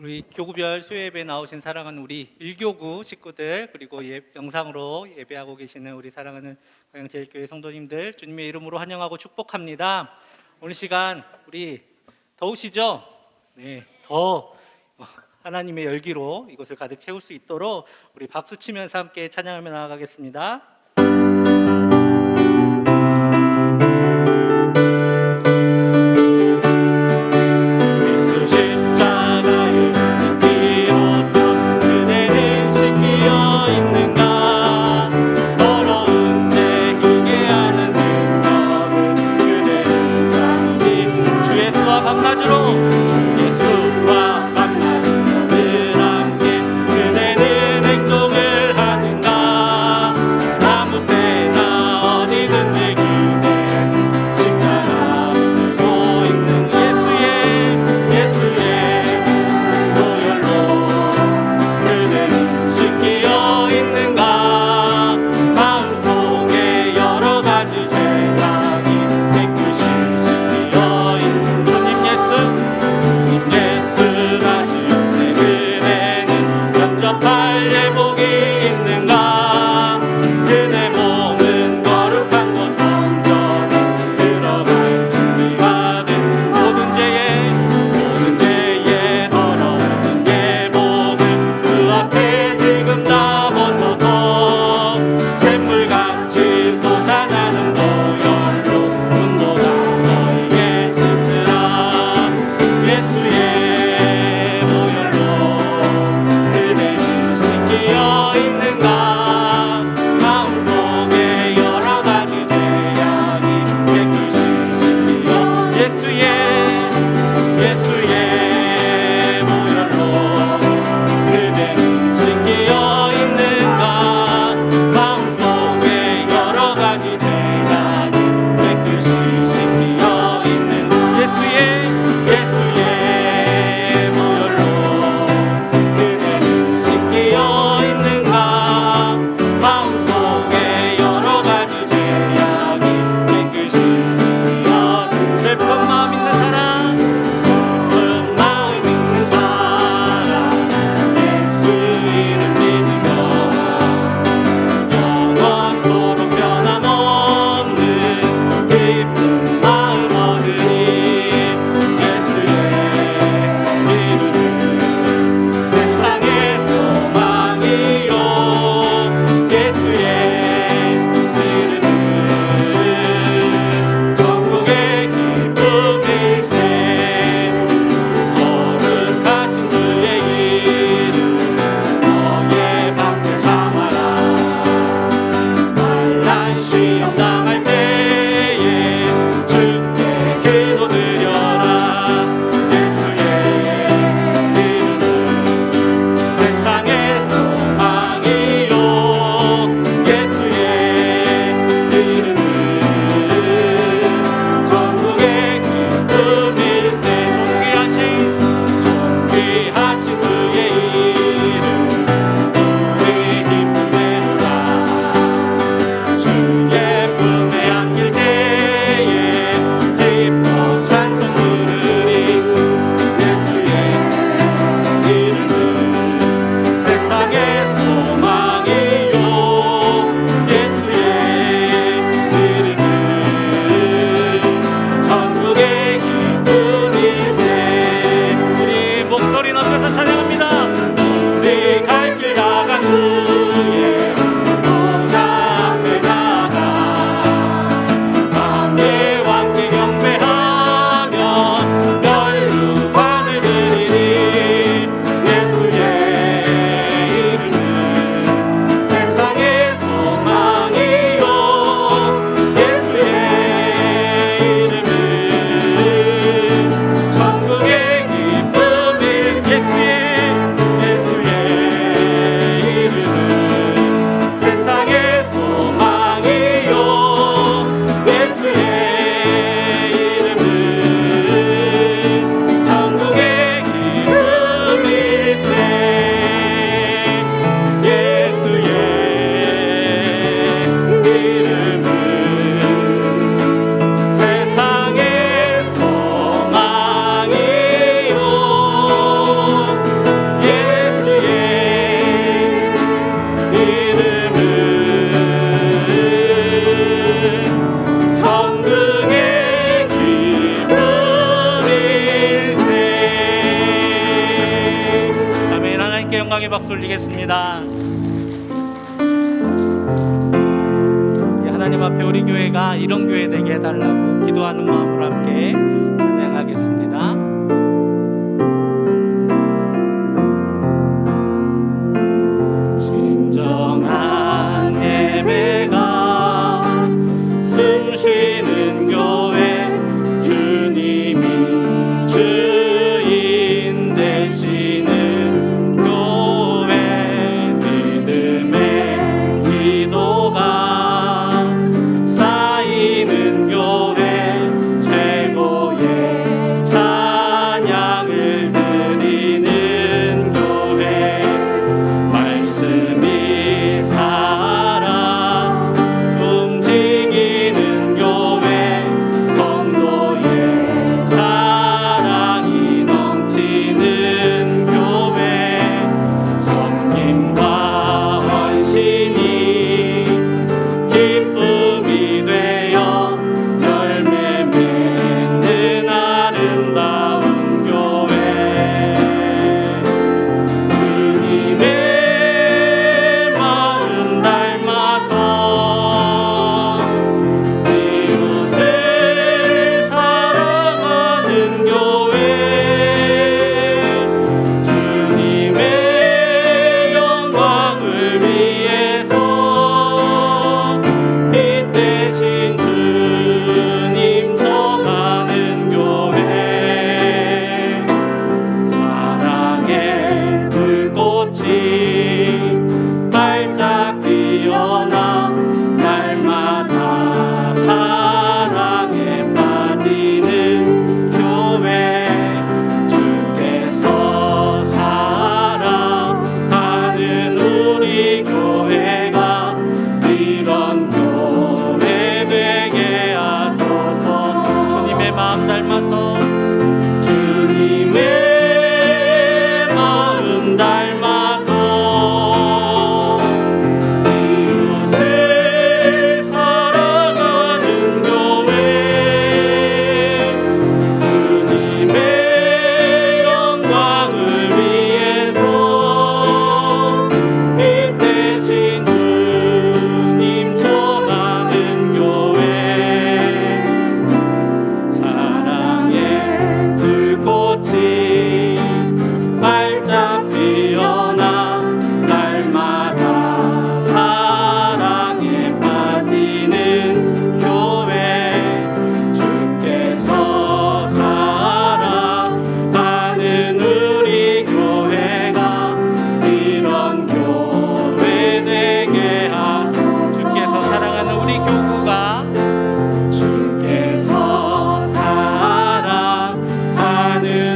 우리 교구별 수요예배에 나오신 사랑하는 우리 1교구 식구들, 그리고 영상으로 예배하고 계시는 우리 사랑하는 광양제일교회 성도님들, 주님의 이름으로 환영하고 축복합니다. 오늘 시간 우리 더우시죠? 네, 더 하나님의 열기로 이곳을 가득 채울 수 있도록 우리 박수 치면서 함께 찬양하며 나아가겠습니다. 나무 때 영광의 박수 올리겠습니다. 하나님 앞에 우리 교회가 이런 교회 되게 해달라고 기도하는 마음으로 함께 찬양하겠습니다. 진정한 예배가 숨쉬는 교회, 주님이 주인 되시는 교회, 믿음의 기도가 쌓이는 교회, 최고의 찬양을 드리는 교회, 말씀이 살아 움직이는 교회, 성도의 사랑이 넘치는 교회, 섬김과 헌신이 기쁨이 되어 열매 맺는 아름다운 교회, 주님의 마음 닮아서 이웃을 사랑하는 교회, 주님의 영광을 위해서 빛 대신 주님 전하는 교회, 사랑의 불꽃이 활짝 피어나 날마다 사랑에 빠지는 교회, 주께서 사랑하는 우리 교회가 이런 교회 되게 하소서. 주님의 마음 닮아서, 주님의 마음 닮아서 이웃을 사랑하는 교회, 주님의 영광을 위해서 빛 대신 주님 전하는 교회, 사랑의 불꽃이 활짝 피어나 날마다 사랑에 빠지는 교회, 주께서 사랑하는 우리 교회가 이런 교회 되게 하소서. 주께서 사랑하는 우리 교구가, 주께서 사랑하는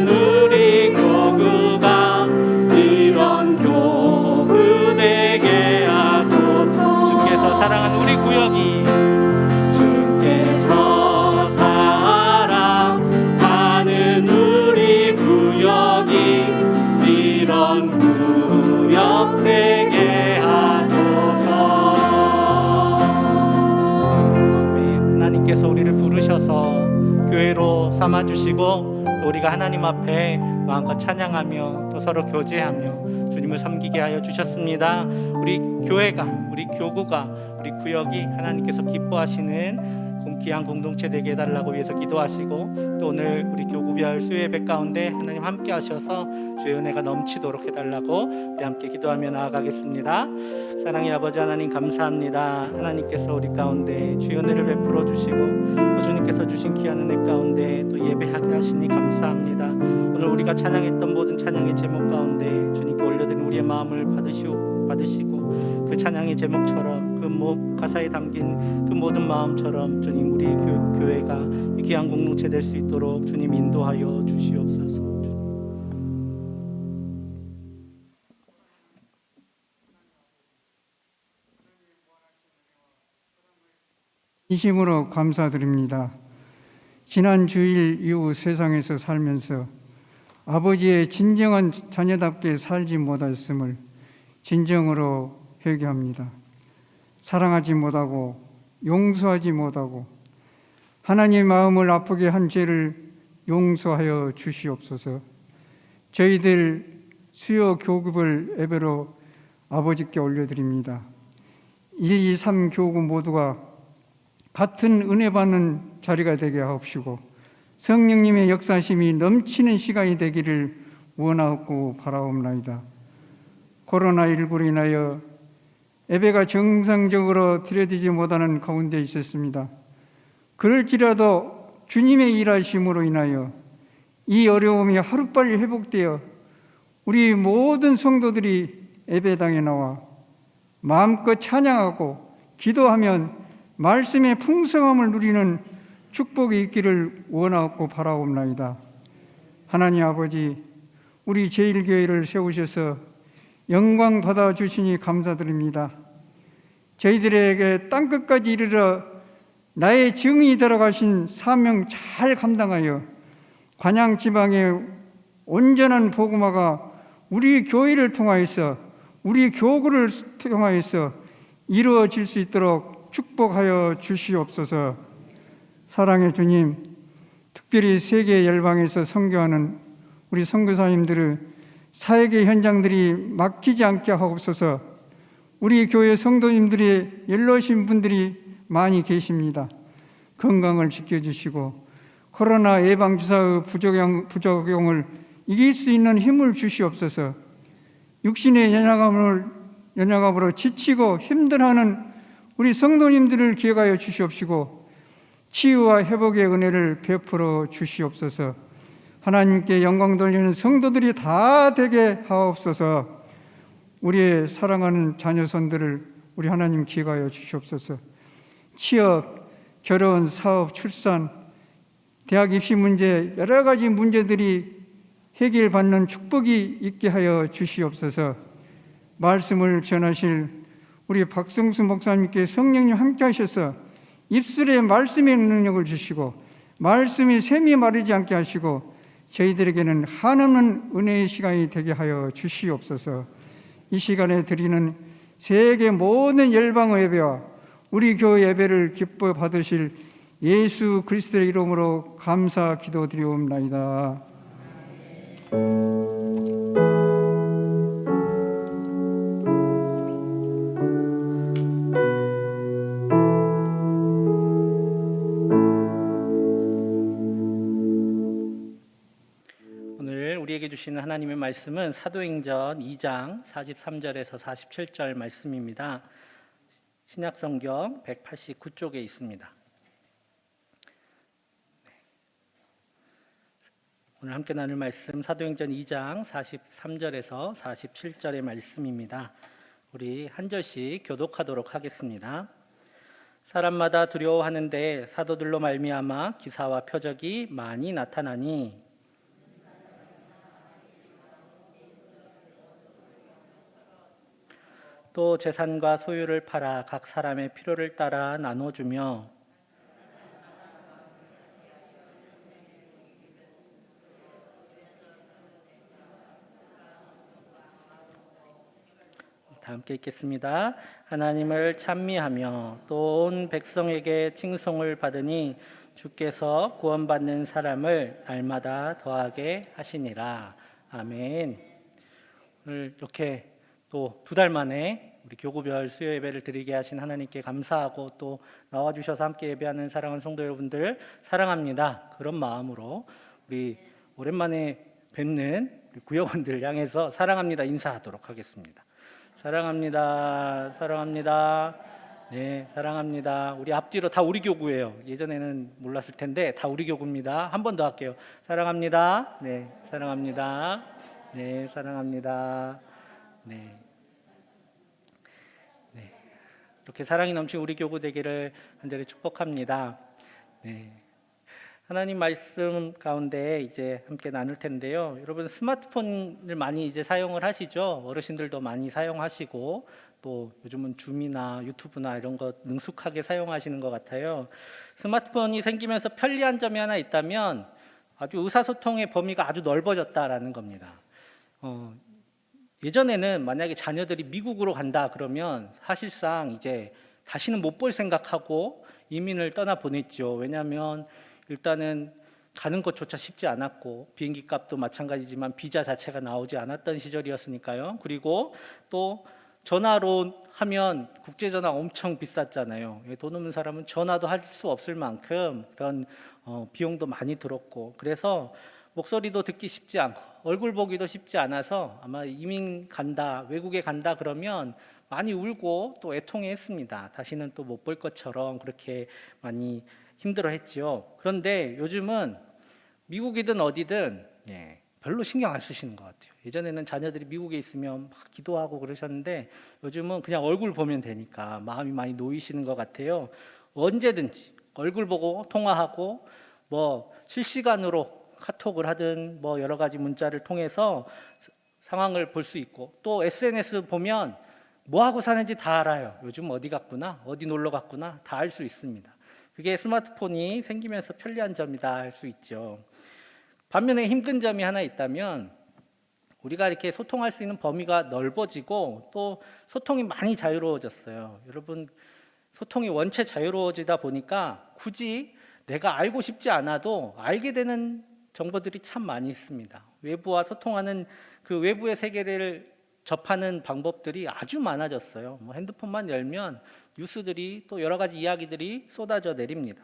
우리 교구가 이런 교구 되게 하소서. 주께서 사랑하는 우리 구역이, 주께서 사랑하는 우리 구역이 이런 구역 되게 하소서. 하나님께서 우리를 부르셔서 교회로 삼아주시고 또 우리가 하나님 앞에 마음껏 찬양하며 또 서로 교제하며 주님을 섬기게 하여 주셨습니다. 우리 교회가, 우리 교구가, 우리 구역이 하나님께서 기뻐하시는 귀한 공동체 되게 해달라고 위해서 기도하시고, 또 오늘 우리 교구별 수요예배 가운데 하나님 함께 하셔서 주의 은혜가 넘치도록 해달라고 우리 함께 기도하며 나아가겠습니다. 사랑의 아버지 하나님, 감사합니다. 하나님께서 우리 가운데 주의 은혜를 베풀어 주시고 또 주님께서 주신 귀한 은혜 가운데 또 예배하게 하시니 감사합니다. 오늘 우리가 찬양했던 모든 찬양의 제목 가운데 주님께 올려드린 우리의 마음을 받으시고 그 찬양의 제목처럼 그 가사에 담긴 그 모든 마음처럼 주님 우리 교회가 이 귀한 공동체 될 수 있도록 주님 인도하여 주시옵소서. 진심으로 감사드립니다. 지난 주일 이후 세상에서 살면서 아버지의 진정한 자녀답게 살지 못했음을 진정으로 회개합니다. 사랑하지 못하고 용서하지 못하고 하나님의 마음을 아프게 한 죄를 용서하여 주시옵소서. 저희들 수요 교급을 예배로 아버지께 올려드립니다. 1, 2, 3 교구 모두가 같은 은혜 받는 자리가 되게 하옵시고 성령님의 역사심이 넘치는 시간이 되기를 원하고 바라옵나이다. 코로나19로 인하여 예배가 정상적으로 드려지지 못하는 가운데 있었습니다. 그럴지라도 주님의 일하심으로 인하여 이 어려움이 하루빨리 회복되어 우리 모든 성도들이 예배당에 나와 마음껏 찬양하고 기도하면 말씀의 풍성함을 누리는 축복이 있기를 원하고 바라옵나이다. 하나님 아버지, 우리 제1교회를 세우셔서 영광 받아주시니 감사드립니다. 저희들에게 땅끝까지 이르러 나의 증이 들어가신 사명 잘 감당하여 관양 지방의 온전한 복음화가 우리 교회를 통하여서 우리 교구를 통하여서 이루어질 수 있도록 축복하여 주시옵소서. 사랑의 주님, 특별히 세계 열방에서 선교하는 우리 선교사님들을 사역의 현장들이 막히지 않게 하옵소서. 우리 교회 성도님들이 연로하신 분들이 많이 계십니다. 건강을 지켜주시고 코로나 예방주사의 부작용을 이길 수 있는 힘을 주시옵소서. 육신의 연약함으로 지치고 힘들어하는 우리 성도님들을 기억하여 주시옵시고 치유와 회복의 은혜를 베풀어 주시옵소서. 하나님께 영광 돌리는 성도들이 다 되게 하옵소서. 우리의 사랑하는 자녀손들을 우리 하나님 기억하여 주시옵소서. 취업, 결혼, 사업, 출산, 대학 입시 문제, 여러 가지 문제들이 해결받는 축복이 있게 하여 주시옵소서. 말씀을 전하실 우리 박성수 목사님께 성령님 함께 하셔서 입술에 말씀의 능력을 주시고 말씀이 샘이 마르지 않게 하시고 저희들에게는 한없는 은혜의 시간이 되게 하여 주시옵소서. 이 시간에 드리는 세계 모든 열방의 예배와 우리 교회 예배를 기뻐 받으실 예수 그리스도의 이름으로 감사 기도드리옵나이다. 오늘 우리에게 주시는 하나님의 말씀은 사도행전 2장 43절에서 47절 말씀입니다. 신약성경 189쪽에 있습니다. 오늘 함께 나눌 말씀 사도행전 2장 43절에서 47절의 말씀입니다. 우리 한 절씩 교독하도록 하겠습니다. 사람마다 두려워하는데 사도들로 말미암아 기사와 표적이 많이 나타나니 또 재산과 소유를 팔아 각 사람의 필요를 따라 나눠주며 다 함께 읽겠습니다. 하나님을 찬미하며 또 온 백성에게 칭송을 받으니 주께서 구원받는 사람을 날마다 더하게 하시니라. 아멘. 오늘 이렇게 또 2달 만에 우리 교구별 수요 예배를 드리게 하신 하나님께 감사하고 또 나와주셔서 함께 예배하는 사랑하는 성도 여러분들 사랑합니다. 그런 마음으로 우리 오랜만에 뵙는 우리 구역원들 향해서 사랑합니다 인사하도록 하겠습니다. 사랑합니다. 사랑합니다. 네, 사랑합니다. 우리 앞뒤로 다 우리 교구예요. 예전에는 몰랐을 텐데 다 우리 교구입니다. 한 번 더 할게요. 사랑합니다. 네, 사랑합니다. 네, 사랑합니다. 네. 네. 이렇게 사랑이 넘친 우리 교구 되기를 간절히 축복합니다. 네. 하나님 말씀 가운데 이제 함께 나눌 텐데요. 여러분 스마트폰을 많이 이제 사용을 하시죠? 어르신들도 많이 사용하시고 또 요즘은 줌이나 유튜브나 이런 거 능숙하게 사용하시는 것 같아요. 스마트폰이 생기면서 편리한 점이 하나 있다면 아주 의사소통의 범위가 아주 넓어졌다라는 겁니다. 예전에는 만약에 자녀들이 미국으로 간다 그러면 사실상 이제 다시는 못 볼 생각하고 이민을 떠나 보냈죠. 왜냐하면 일단은 가는 것조차 쉽지 않았고 비행기 값도 마찬가지지만 비자 자체가 나오지 않았던 시절이었으니까요. 그리고 또 전화로 하면 국제전화 엄청 비쌌잖아요. 돈 없는 사람은 전화도 할 수 없을 만큼 그런 비용도 많이 들었고, 그래서 목소리도 듣기 쉽지 않고 얼굴 보기도 쉽지 않아서 아마 이민 간다, 외국에 간다 그러면 많이 울고 또 애통해했습니다. 다시는 또 못 볼 것처럼 그렇게 많이 힘들어했지요. 그런데 요즘은 미국이든 어디든 별로 신경 안 쓰시는 것 같아요. 예전에는 자녀들이 미국에 있으면 막 기도하고 그러셨는데 요즘은 그냥 얼굴 보면 되니까 마음이 많이 놓이시는 것 같아요. 언제든지 얼굴 보고 통화하고 뭐 실시간으로 카톡을 하든 뭐 여러 가지 문자를 통해서 상황을 볼 수 있고, 또 SNS 보면 뭐 하고 사는지 다 알아요. 요즘 어디 갔구나, 어디 놀러 갔구나 다 알 수 있습니다. 그게 스마트폰이 생기면서 편리한 점이다 할 수 있죠. 반면에 힘든 점이 하나 있다면 우리가 이렇게 소통할 수 있는 범위가 넓어지고 또 소통이 많이 자유로워졌어요. 여러분, 소통이 원체 자유로워지다 보니까 굳이 내가 알고 싶지 않아도 알게 되는 정보들이 참 많이 있습니다. 외부와 소통하는 그 외부의 세계를 접하는 방법들이 아주 많아졌어요. 뭐 핸드폰만 열면 뉴스들이 또 여러 가지 이야기들이 쏟아져 내립니다.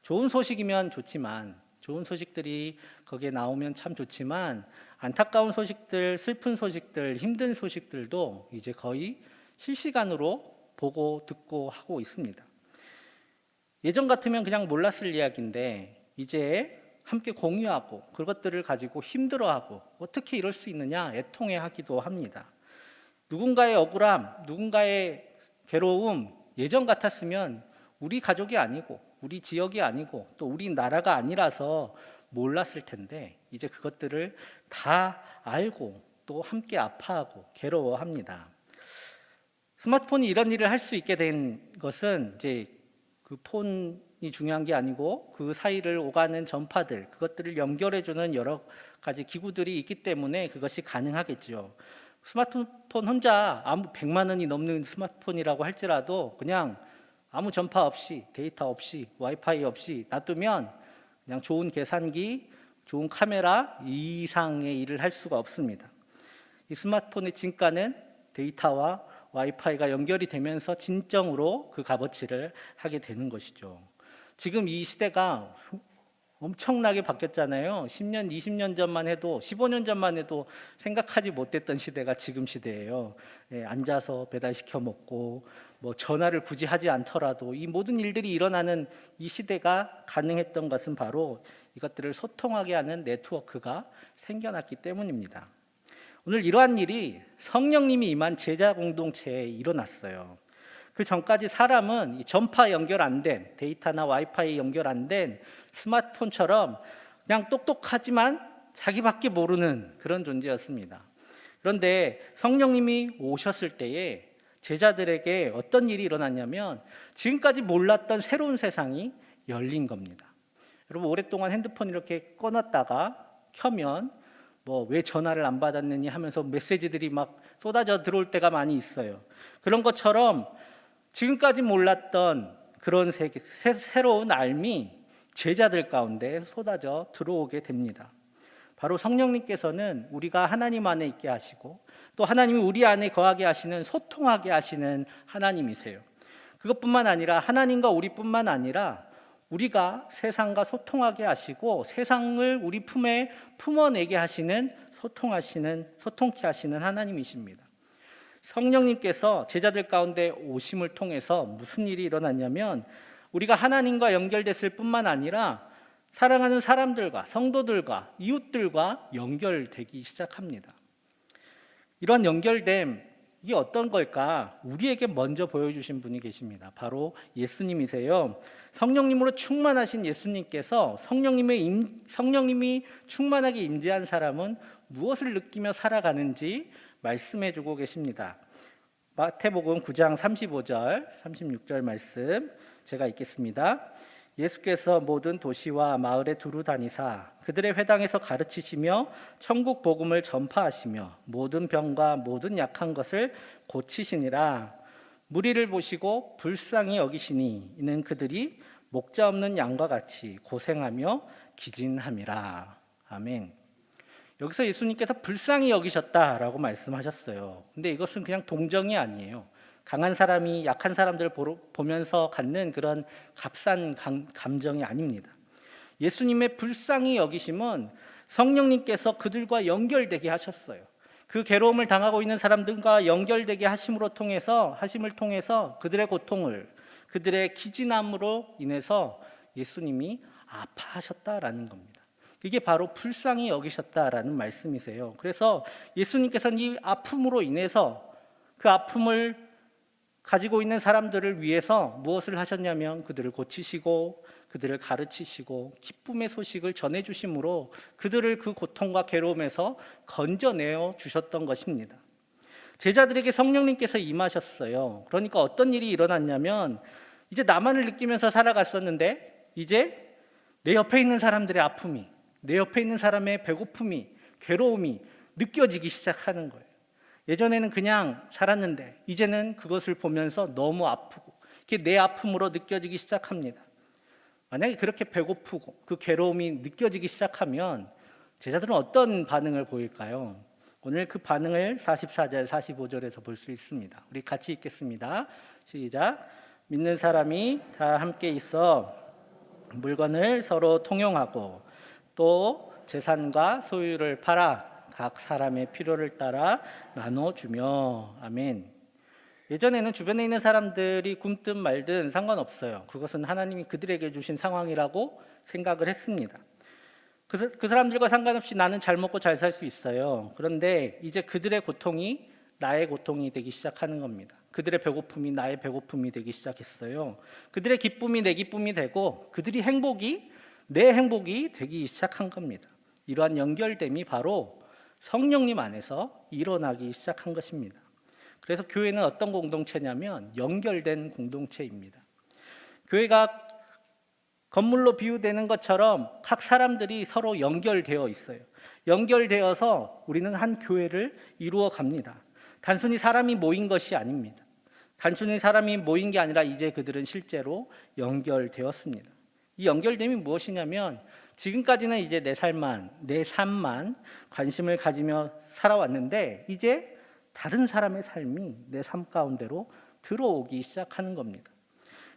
좋은 소식이면 좋지만, 좋은 소식들이 거기에 나오면 참 좋지만 안타까운 소식들, 슬픈 소식들, 힘든 소식들도 이제 거의 실시간으로 보고 듣고 하고 있습니다. 예전 같으면 그냥 몰랐을 이야기인데 이제 함께 공유하고 그것들을 가지고 힘들어하고 어떻게 이럴 수 있느냐 애통해하기도 합니다. 누군가의 억울함, 누군가의 괴로움, 예전 같았으면 우리 가족이 아니고 우리 지역이 아니고 또 우리 나라가 아니라서 몰랐을 텐데 이제 그것들을 다 알고 또 함께 아파하고 괴로워합니다. 스마트폰이 이런 일을 할 수 있게 된 것은 이제 그 폰이 중요한 게 아니고 그 사이를 오가는 전파들, 그것들을 연결해주는 여러 가지 기구들이 있기 때문에 그것이 가능하겠죠. 스마트폰 혼자 아무 100만 원이 넘는 스마트폰이라고 할지라도 그냥 아무 전파 없이, 데이터 없이, 와이파이 없이 놔두면 그냥 좋은 계산기, 좋은 카메라 이상의 일을 할 수가 없습니다. 이 스마트폰의 진가는 데이터와 와이파이가 연결이 되면서 진정으로 그 값어치를 하게 되는 것이죠. 지금 이 시대가 엄청나게 바뀌었잖아요. 10년, 20년 전만 해도, 15년 전만 해도 생각하지 못했던 시대가 지금 시대예요. 앉아서 배달시켜 먹고 뭐 전화를 굳이 하지 않더라도 이 모든 일들이 일어나는 이 시대가 가능했던 것은 바로 이것들을 소통하게 하는 네트워크가 생겨났기 때문입니다. 오늘 이러한 일이 성령님이 임한 제자 공동체에 일어났어요. 그 전까지 사람은 이 전파 연결 안 된, 데이터나 와이파이 연결 안 된 스마트폰처럼 그냥 똑똑하지만 자기밖에 모르는 그런 존재였습니다. 그런데 성령님이 오셨을 때에 제자들에게 어떤 일이 일어났냐면 지금까지 몰랐던 새로운 세상이 열린 겁니다. 여러분, 오랫동안 핸드폰 이렇게 꺼놨다가 켜면 뭐 왜 전화를 안 받았느니 하면서 메시지들이 막 쏟아져 들어올 때가 많이 있어요. 그런 것처럼 지금까지 몰랐던 그런 새로운 알미 제자들 가운데 쏟아져 들어오게 됩니다. 바로 성령님께서는 우리가 하나님 안에 있게 하시고 또 하나님이 우리 안에 거하게 하시는, 소통하게 하시는 하나님이세요. 그것뿐만 아니라 하나님과 우리뿐만 아니라 우리가 세상과 소통하게 하시고 세상을 우리 품에 품어내게 하시는, 소통케 하시는 하나님이십니다. 성령님께서 제자들 가운데 오심을 통해서 무슨 일이 일어났냐면 우리가 하나님과 연결됐을 뿐만 아니라 사랑하는 사람들과 성도들과 이웃들과 연결되기 시작합니다. 이런 연결됨, 이게 어떤 걸까? 우리에게 먼저 보여주신 분이 계십니다. 바로 예수님이세요. 성령님으로 충만하신 예수님께서 성령님이 충만하게 임재한 사람은 무엇을 느끼며 살아가는지 말씀해주고 계십니다. 마태복음 9장 35절, 36절 말씀 제가 읽겠습니다. 예수께서 모든 도시와 마을에 두루 다니사 그들의 회당에서 가르치시며 천국 복음을 전파하시며 모든 병과 모든 약한 것을 고치시니라. 무리를 보시고 불쌍히 여기시니 이는 그들이 목자 없는 양과 같이 고생하며 기진함이라. 아멘. 여기서 예수님께서 불쌍히 여기셨다라고 말씀하셨어요. 근데 이것은 그냥 동정이 아니에요. 강한 사람이 약한 사람들을 보면서 갖는 그런 값싼 감정이 아닙니다. 예수님의 불쌍히 여기심은 성령님께서 그들과 연결되게 하셨어요. 그 괴로움을 당하고 있는 사람들과 연결되게 하심을 통해서 그들의 고통을, 그들의 기진함으로 인해서 예수님이 아파하셨다라는 겁니다. 이게 바로 불쌍히 여기셨다라는 말씀이세요. 그래서 예수님께서는 이 아픔으로 인해서 그 아픔을 가지고 있는 사람들을 위해서 무엇을 하셨냐면 그들을 고치시고 그들을 가르치시고 기쁨의 소식을 전해주심으로 그들을 그 고통과 괴로움에서 건져내어 주셨던 것입니다. 제자들에게 성령님께서 임하셨어요. 그러니까 어떤 일이 일어났냐면 이제 나만을 느끼면서 살아갔었는데 이제 내 옆에 있는 사람들의 아픔이, 내 옆에 있는 사람의 배고픔이, 괴로움이 느껴지기 시작하는 거예요. 예전에는 그냥 살았는데 이제는 그것을 보면서 너무 아프고 그게 내 아픔으로 느껴지기 시작합니다. 만약에 그렇게 배고프고 그 괴로움이 느껴지기 시작하면 제자들은 어떤 반응을 보일까요? 오늘 그 반응을 44절, 45절에서 볼 수 있습니다. 우리 같이 읽겠습니다. 시작. 믿는 사람이 다 함께 있어 물건을 서로 통용하고 또 재산과 소유를 팔아 각 사람의 필요를 따라 나눠주며. 아멘. 예전에는 주변에 있는 사람들이 굶든 말든 상관없어요. 그것은 하나님이 그들에게 주신 상황이라고 생각을 했습니다. 그 사람들과 상관없이 나는 잘 먹고 잘 살 수 있어요. 그런데 이제 그들의 고통이 나의 고통이 되기 시작하는 겁니다. 그들의 배고픔이 나의 배고픔이 되기 시작했어요. 그들의 기쁨이 내 기쁨이 되고 그들이 행복이 내 행복이 되기 시작한 겁니다. 이러한 연결됨이 바로 성령님 안에서 일어나기 시작한 것입니다. 그래서 교회는 어떤 공동체냐면 연결된 공동체입니다. 교회가 건물로 비유되는 것처럼 각 사람들이 서로 연결되어 있어요. 연결되어서 우리는 한 교회를 이루어 갑니다. 단순히 사람이 모인 것이 아닙니다. 단순히 사람이 모인 게 아니라 이제 그들은 실제로 연결되었습니다. 이 연결됨이 무엇이냐면 지금까지는 이제 내 삶만 관심을 가지며 살아왔는데 이제 다른 사람의 삶이 내 삶 가운데로 들어오기 시작하는 겁니다.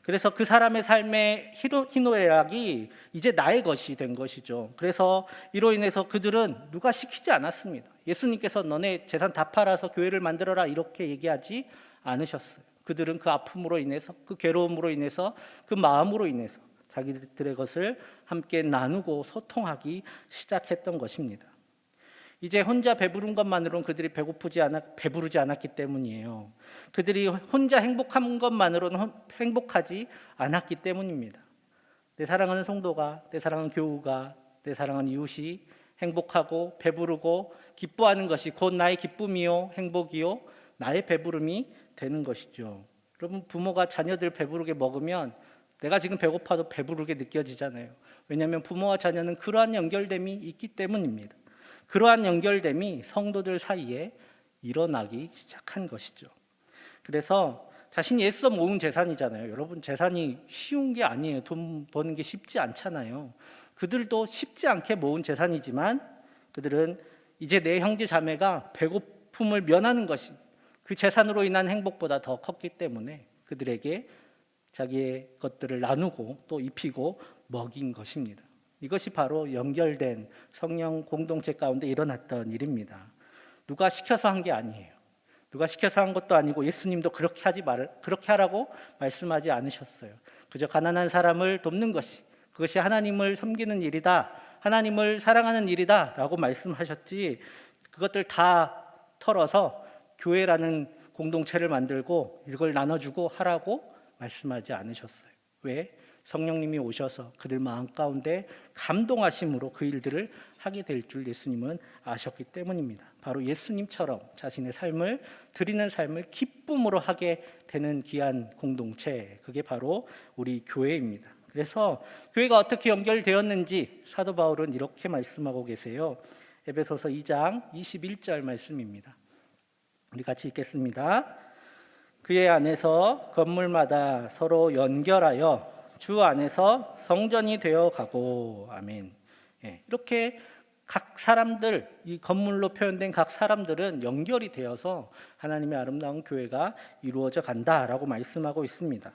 그래서 그 사람의 삶의 희노애락이 이제 나의 것이 된 것이죠. 그래서 이로 인해서 그들은 누가 시키지 않았습니다. 예수님께서 너네 재산 다 팔아서 교회를 만들어라 이렇게 얘기하지 않으셨어요. 그들은 그 아픔으로 인해서, 그 괴로움으로 인해서, 그 마음으로 인해서 자기들의 것을 함께 나누고 소통하기 시작했던 것입니다. 이제 혼자 배부른 것만으로는 그들이 배부르지 않았기 때문이에요. 그들이 혼자 행복한 것만으로는 행복하지 않았기 때문입니다. 내 사랑하는 성도가, 내 사랑하는 교우가, 내 사랑하는 이웃이 행복하고 배부르고 기뻐하는 것이 곧 나의 기쁨이요 행복이요 나의 배부름이 되는 것이죠. 여러분, 부모가 자녀들 배부르게 먹으면 내가 지금 배고파도 배부르게 느껴지잖아요. 왜냐하면 부모와 자녀는 그러한 연결됨이 있기 때문입니다. 그러한 연결됨이 성도들 사이에 일어나기 시작한 것이죠. 그래서 자신이 애써 모은 재산이잖아요. 여러분, 재산이 쉬운 게 아니에요. 돈 버는 게 쉽지 않잖아요. 그들도 쉽지 않게 모은 재산이지만 그들은 이제 내 형제 자매가 배고픔을 면하는 것이 그 재산으로 인한 행복보다 더 컸기 때문에 그들에게 자기의 것들을 나누고 또 입히고 먹인 것입니다. 이것이 바로 연결된 성령 공동체 가운데 일어났던 일입니다. 누가 시켜서 한 게 아니에요. 누가 시켜서 한 것도 아니고 예수님도 그렇게 하라고 말씀하지 않으셨어요. 그저 가난한 사람을 돕는 것이, 그것이 하나님을 섬기는 일이다, 하나님을 사랑하는 일이다 라고 말씀하셨지, 그것들 다 털어서 교회라는 공동체를 만들고 이걸 나눠주고 하라고 말씀하지 않으셨어요. 왜? 성령님이 오셔서 그들 마음 가운데 감동하심으로 그 일들을 하게 될 줄 예수님은 아셨기 때문입니다. 바로 예수님처럼 자신의 삶을 드리는 삶을 기쁨으로 하게 되는 귀한 공동체, 그게 바로 우리 교회입니다. 그래서 교회가 어떻게 연결되었는지 사도 바울은 이렇게 말씀하고 계세요. 에베소서 2장 21절 말씀입니다. 우리 같이 읽겠습니다. 그의 안에서 건물마다 서로 연결하여 주 안에서 성전이 되어 가고. 아멘. 이렇게 각 사람들, 이 건물로 표현된 각 사람들은 연결이 되어서 하나님의 아름다운 교회가 이루어져 간다라고 말씀하고 있습니다.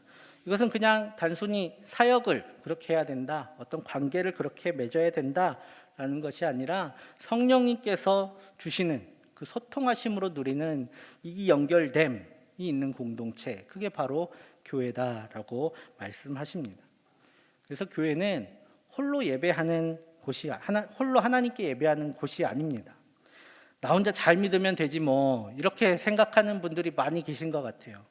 이것은 그냥 단순히 사역을 그렇게 해야 된다, 어떤 관계를 그렇게 맺어야 된다라는 것이 아니라 성령님께서 주시는 그 소통하심으로 누리는 이 연결됨이 있는 공동체, 그게 바로 교회다라고 말씀하십니다. 그래서 교회는 홀로 예배하는 곳이 홀로 하나님께 예배하는 곳이 아닙니다. 나 혼자 잘 믿으면 되지 뭐 이렇게 생각하는 분들이 많이 계신 것 같아요.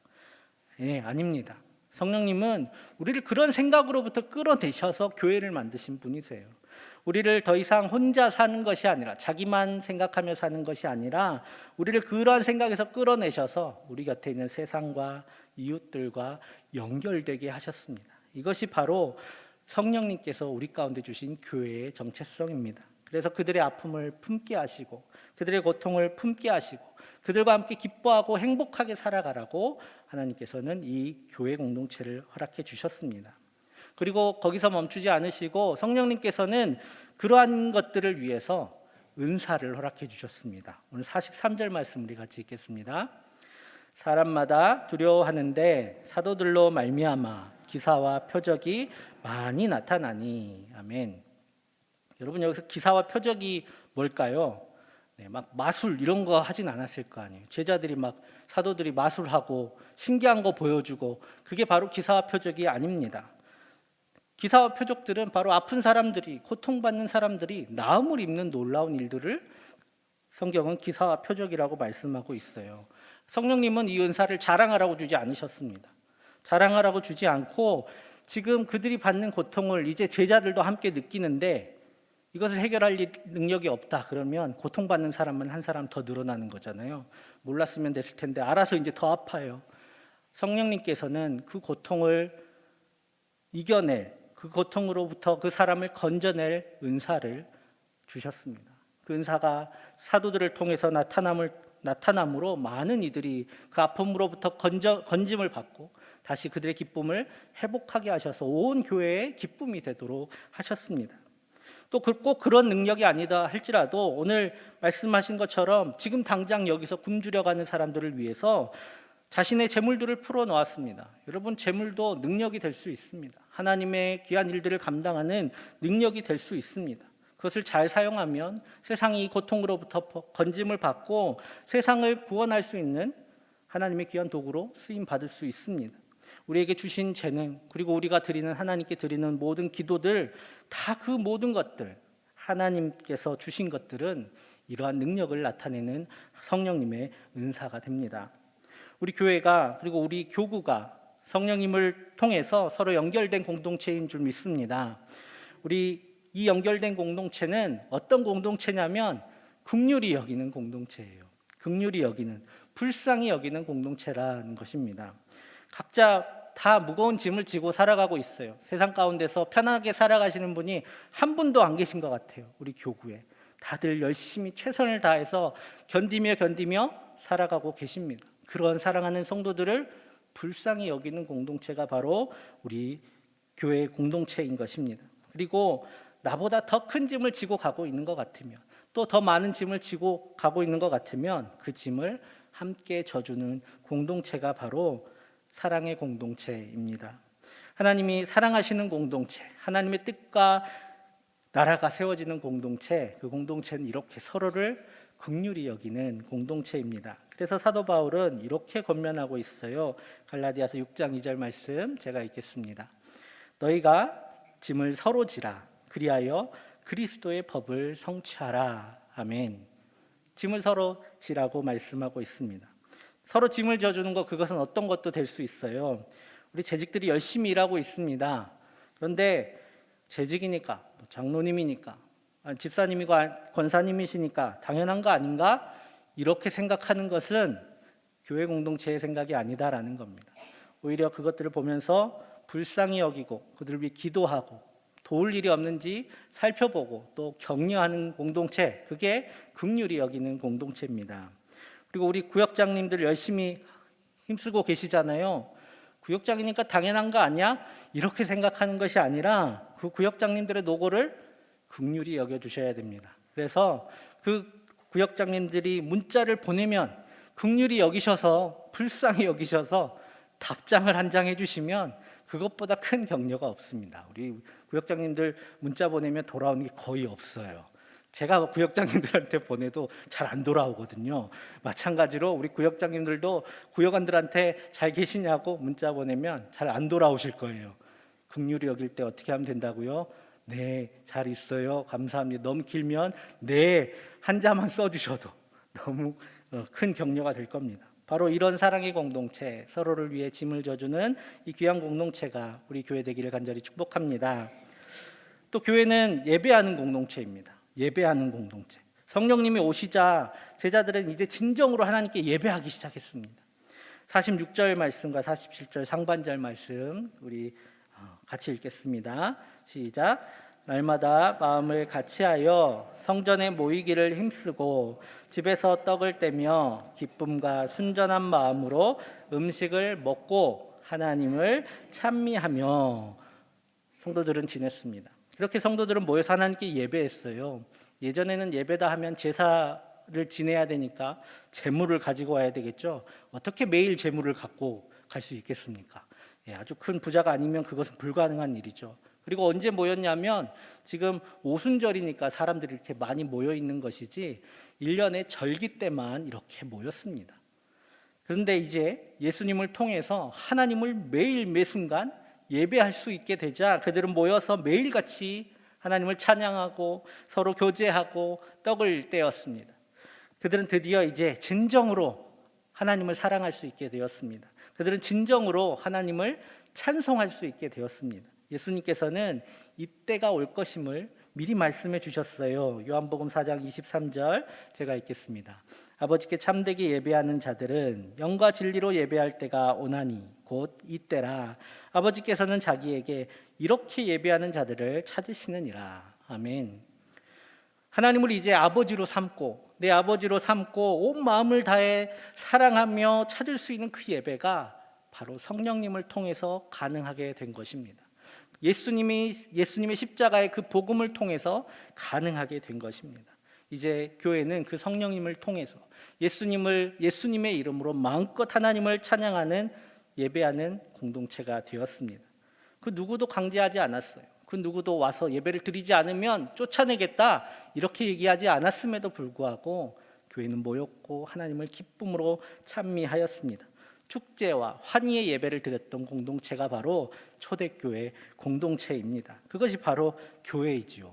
아닙니다. 성령님은 우리를 그런 생각으로부터 끌어내셔서 교회를 만드신 분이세요. 우리를 더 이상 혼자 사는 것이 아니라, 자기만 생각하며 사는 것이 아니라 우리를 그러한 생각에서 끌어내셔서 우리 곁에 있는 세상과 이웃들과 연결되게 하셨습니다. 이것이 바로 성령님께서 우리 가운데 주신 교회의 정체성입니다. 그래서 그들의 아픔을 품게 하시고 그들의 고통을 품게 하시고 그들과 함께 기뻐하고 행복하게 살아가라고 하나님께서는 이 교회 공동체를 허락해 주셨습니다. 그리고 거기서 멈추지 않으시고 성령님께서는 그러한 것들을 위해서 은사를 허락해 주셨습니다. 오늘 43절 말씀 우리 같이 읽겠습니다. 사람마다 두려워하는데 사도들로 말미암아 기사와 표적이 많이 나타나니. 아멘. 여러분, 여기서 기사와 표적이 뭘까요? 막 마술 이런 거 하진 않았을 거 아니에요. 제자들이 막 사도들이 마술하고 신기한 거 보여주고, 그게 바로 기사와 표적이 아닙니다. 기사와 표적들은 바로 아픈 사람들이, 고통받는 사람들이 나음을 입는 놀라운 일들을 성경은 기사와 표적이라고 말씀하고 있어요. 성령님은 이 은사를 자랑하라고 주지 않으셨습니다. 자랑하라고 주지 않고 지금 그들이 받는 고통을 이제 제자들도 함께 느끼는데 이것을 해결할 능력이 없다 그러면 고통받는 사람은 한 사람 더 늘어나는 거잖아요. 몰랐으면 됐을 텐데 알아서 이제 더 아파요. 성령님께서는 그 고통을 이겨낼, 그 고통으로부터 그 사람을 건져낼 은사를 주셨습니다. 그 은사가 사도들을 통해서 나타남으로 많은 이들이 그 아픔으로부터 건짐을 받고 다시 그들의 기쁨을 회복하게 하셔서 온 교회의 기쁨이 되도록 하셨습니다. 또 꼭 그런 능력이 아니다 할지라도 오늘 말씀하신 것처럼 지금 당장 여기서 굶주려가는 사람들을 위해서 자신의 재물들을 풀어놓았습니다. 여러분, 재물도 능력이 될 수 있습니다. 하나님의 귀한 일들을 감당하는 능력이 될 수 있습니다. 그것을 잘 사용하면 세상이 고통으로부터 건짐을 받고 세상을 구원할 수 있는 하나님의 귀한 도구로 쓰임받을 수 있습니다. 우리에게 주신 재능, 그리고 우리가 드리는, 하나님께 드리는 모든 기도들, 다 그 모든 것들, 하나님께서 주신 것들은 이러한 능력을 나타내는 성령님의 은사가 됩니다. 우리 교회가, 그리고 우리 교구가 성령님을 통해서 서로 연결된 공동체인 줄 믿습니다. 우리 이 연결된 공동체는 어떤 공동체냐면 긍휼히 여기는 공동체예요. 긍휼히 여기는, 불쌍히 여기는 공동체라는 것입니다. 각자 다 무거운 짐을 지고 살아가고 있어요. 세상 가운데서 편하게 살아가시는 분이 한 분도 안 계신 것 같아요. 우리 교구에 다들 열심히 최선을 다해서 견디며 살아가고 계십니다. 그런 사랑하는 성도들을 불쌍히 여기는 공동체가 바로 우리 교회의 공동체인 것입니다. 그리고 나보다 더 큰 짐을 지고 가고 있는 것 같으면, 또 더 많은 짐을 지고 가고 있는 것 같으면 그 짐을 함께 져주는 공동체가 바로 사랑의 공동체입니다. 하나님이 사랑하시는 공동체, 하나님의 뜻과 나라가 세워지는 공동체, 그 공동체는 이렇게 서로를 긍휼히 여기는 공동체입니다. 그래서 사도 바울은 이렇게 권면하고 있어요. 갈라디아서 6장 2절 말씀 제가 읽겠습니다. 너희가 짐을 서로 지라, 그리하여 그리스도의 법을 성취하라. 아멘. 짐을 서로 지라고 말씀하고 있습니다. 서로 짐을 져주는 것, 그것은 어떤 것도 될 수 있어요. 우리 재직들이 열심히 일하고 있습니다. 그런데 재직이니까, 장로님이니까, 집사님이고 권사님이시니까 당연한 거 아닌가? 이렇게 생각하는 것은 교회 공동체의 생각이 아니다라는 겁니다. 오히려 그것들을 보면서 불쌍히 여기고 그들을 위해 기도하고 도울 일이 없는지 살펴보고 또 격려하는 공동체, 그게 긍휼히 여기는 공동체입니다. 그리고 우리 구역장님들 열심히 힘쓰고 계시잖아요. 구역장이니까 당연한 거 아니야? 이렇게 생각하는 것이 아니라 그 구역장님들의 노고를 긍휼히 여겨주셔야 됩니다. 그래서 그 구역장님들이 문자를 보내면 긍휼히 여기셔서 불쌍히 여기셔서 답장을 한 장 해주시면 그것보다 큰 격려가 없습니다. 우리 구역장님들 문자 보내면 돌아오는 게 거의 없어요. 제가 구역장님들한테 보내도 잘 안 돌아오거든요. 마찬가지로 우리 구역장님들도 구역원들한테 잘 계시냐고 문자 보내면 잘 안 돌아오실 거예요. 긍휼히 여길 때 어떻게 하면 된다고요? 네, 잘 있어요. 감사합니다. 너무 길면 네, 한자만 써주셔도 너무 큰 격려가 될 겁니다. 바로 이런 사랑의 공동체, 서로를 위해 짐을 져주는 이 귀한 공동체가 우리 교회 되기를 간절히 축복합니다. 또 교회는 예배하는 공동체입니다. 예배하는 공동체. 성령님이 오시자 제자들은 이제 진정으로 하나님께 예배하기 시작했습니다. 46절 말씀과 47절 상반절 말씀 우리 같이 읽겠습니다. 시작. 날마다 마음을 같이하여 성전에 모이기를 힘쓰고 집에서 떡을 떼며 기쁨과 순전한 마음으로 음식을 먹고 하나님을 찬미하며 성도들은 지냈습니다. 그렇게 성도들은 모여서 하나님께 예배했어요. 예전에는 예배다 하면 제사를 지내야 되니까 제물을 가지고 와야 되겠죠. 어떻게 매일 제물을 갖고 갈 수 있겠습니까? 아주 큰 부자가 아니면 그것은 불가능한 일이죠. 그리고 언제 모였냐면 지금 오순절이니까 사람들이 이렇게 많이 모여 있는 것이지 1년의 절기 때만 이렇게 모였습니다. 그런데 이제 예수님을 통해서 하나님을 매일 매순간 예배할 수 있게 되자 그들은 모여서 매일같이 하나님을 찬양하고 서로 교제하고 떡을 떼었습니다. 그들은 드디어 이제 진정으로 하나님을 사랑할 수 있게 되었습니다. 그들은 진정으로 하나님을 찬송할 수 있게 되었습니다. 예수님께서는 이때가 올 것임을 미리 말씀해 주셨어요. 요한복음 4장 23절 제가 읽겠습니다. 아버지께 참되게 예배하는 자들은 영과 진리로 예배할 때가 오나니 곧 이때라. 아버지께서는 자기에게 이렇게 예배하는 자들을 찾으시느니라. 아멘. 하나님을 이제 아버지로 삼고 내 아버지로 삼고 온 마음을 다해 사랑하며 찾을 수 있는 그 예배가 바로 성령님을 통해서 가능하게 된 것입니다. 예수님의 십자가의 그 복음을 통해서 가능하게 된 것입니다. 이제 교회는 그 성령님을 통해서 예수님의 이름으로 마음껏 하나님을 찬양하는 예배하는 공동체가 되었습니다. 그 누구도 강제하지 않았어요. 그 누구도 와서 예배를 드리지 않으면 쫓아내겠다 이렇게 얘기하지 않았음에도 불구하고 교회는 모였고 하나님을 기쁨으로 찬미하였습니다. 축제와 환희의 예배를 드렸던 공동체가 바로 초대교회 공동체입니다. 그것이 바로 교회이지요.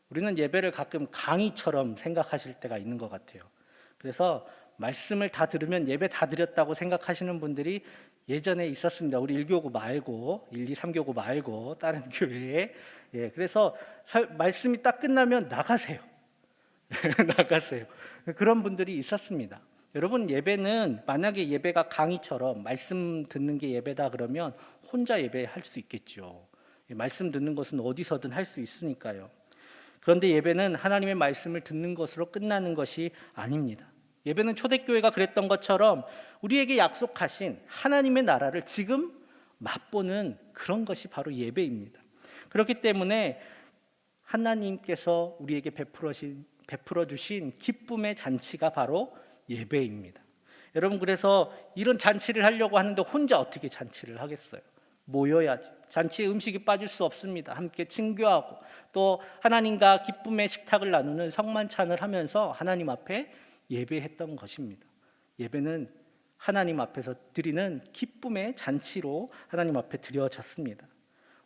우리는 예배를 가끔 강의처럼 생각하실 때가 있는 것 같아요. 그래서 말씀을 다 들으면 예배 다 드렸다고 생각하시는 분들이 예전에 있었습니다. 우리 1교구 말고 1, 2, 3교구 말고 다른 교회에. 그래서 말씀이 딱 끝나면 나가세요. 나가세요. 그런 분들이 있었습니다. 여러분, 예배는 만약에 예배가 강의처럼 말씀 듣는 게 예배다 그러면 혼자 예배할 수 있겠죠. 말씀 듣는 것은 어디서든 할 수 있으니까요. 그런데 예배는 하나님의 말씀을 듣는 것으로 끝나는 것이 아닙니다. 예배는 초대교회가 그랬던 것처럼 우리에게 약속하신 하나님의 나라를 지금 맛보는 그런 것이 바로 예배입니다. 그렇기 때문에 하나님께서 우리에게 베풀어 주신 기쁨의 잔치가 바로 예배입니다. 여러분, 그래서 이런 잔치를 하려고 하는데 혼자 어떻게 잔치를 하겠어요? 모여야죠. 잔치에 음식이 빠질 수 없습니다. 함께 친교하고 또 하나님과 기쁨의 식탁을 나누는 성만찬을 하면서 하나님 앞에 예배했던 것입니다. 예배는 하나님 앞에서 드리는 기쁨의 잔치로 하나님 앞에 드려졌습니다.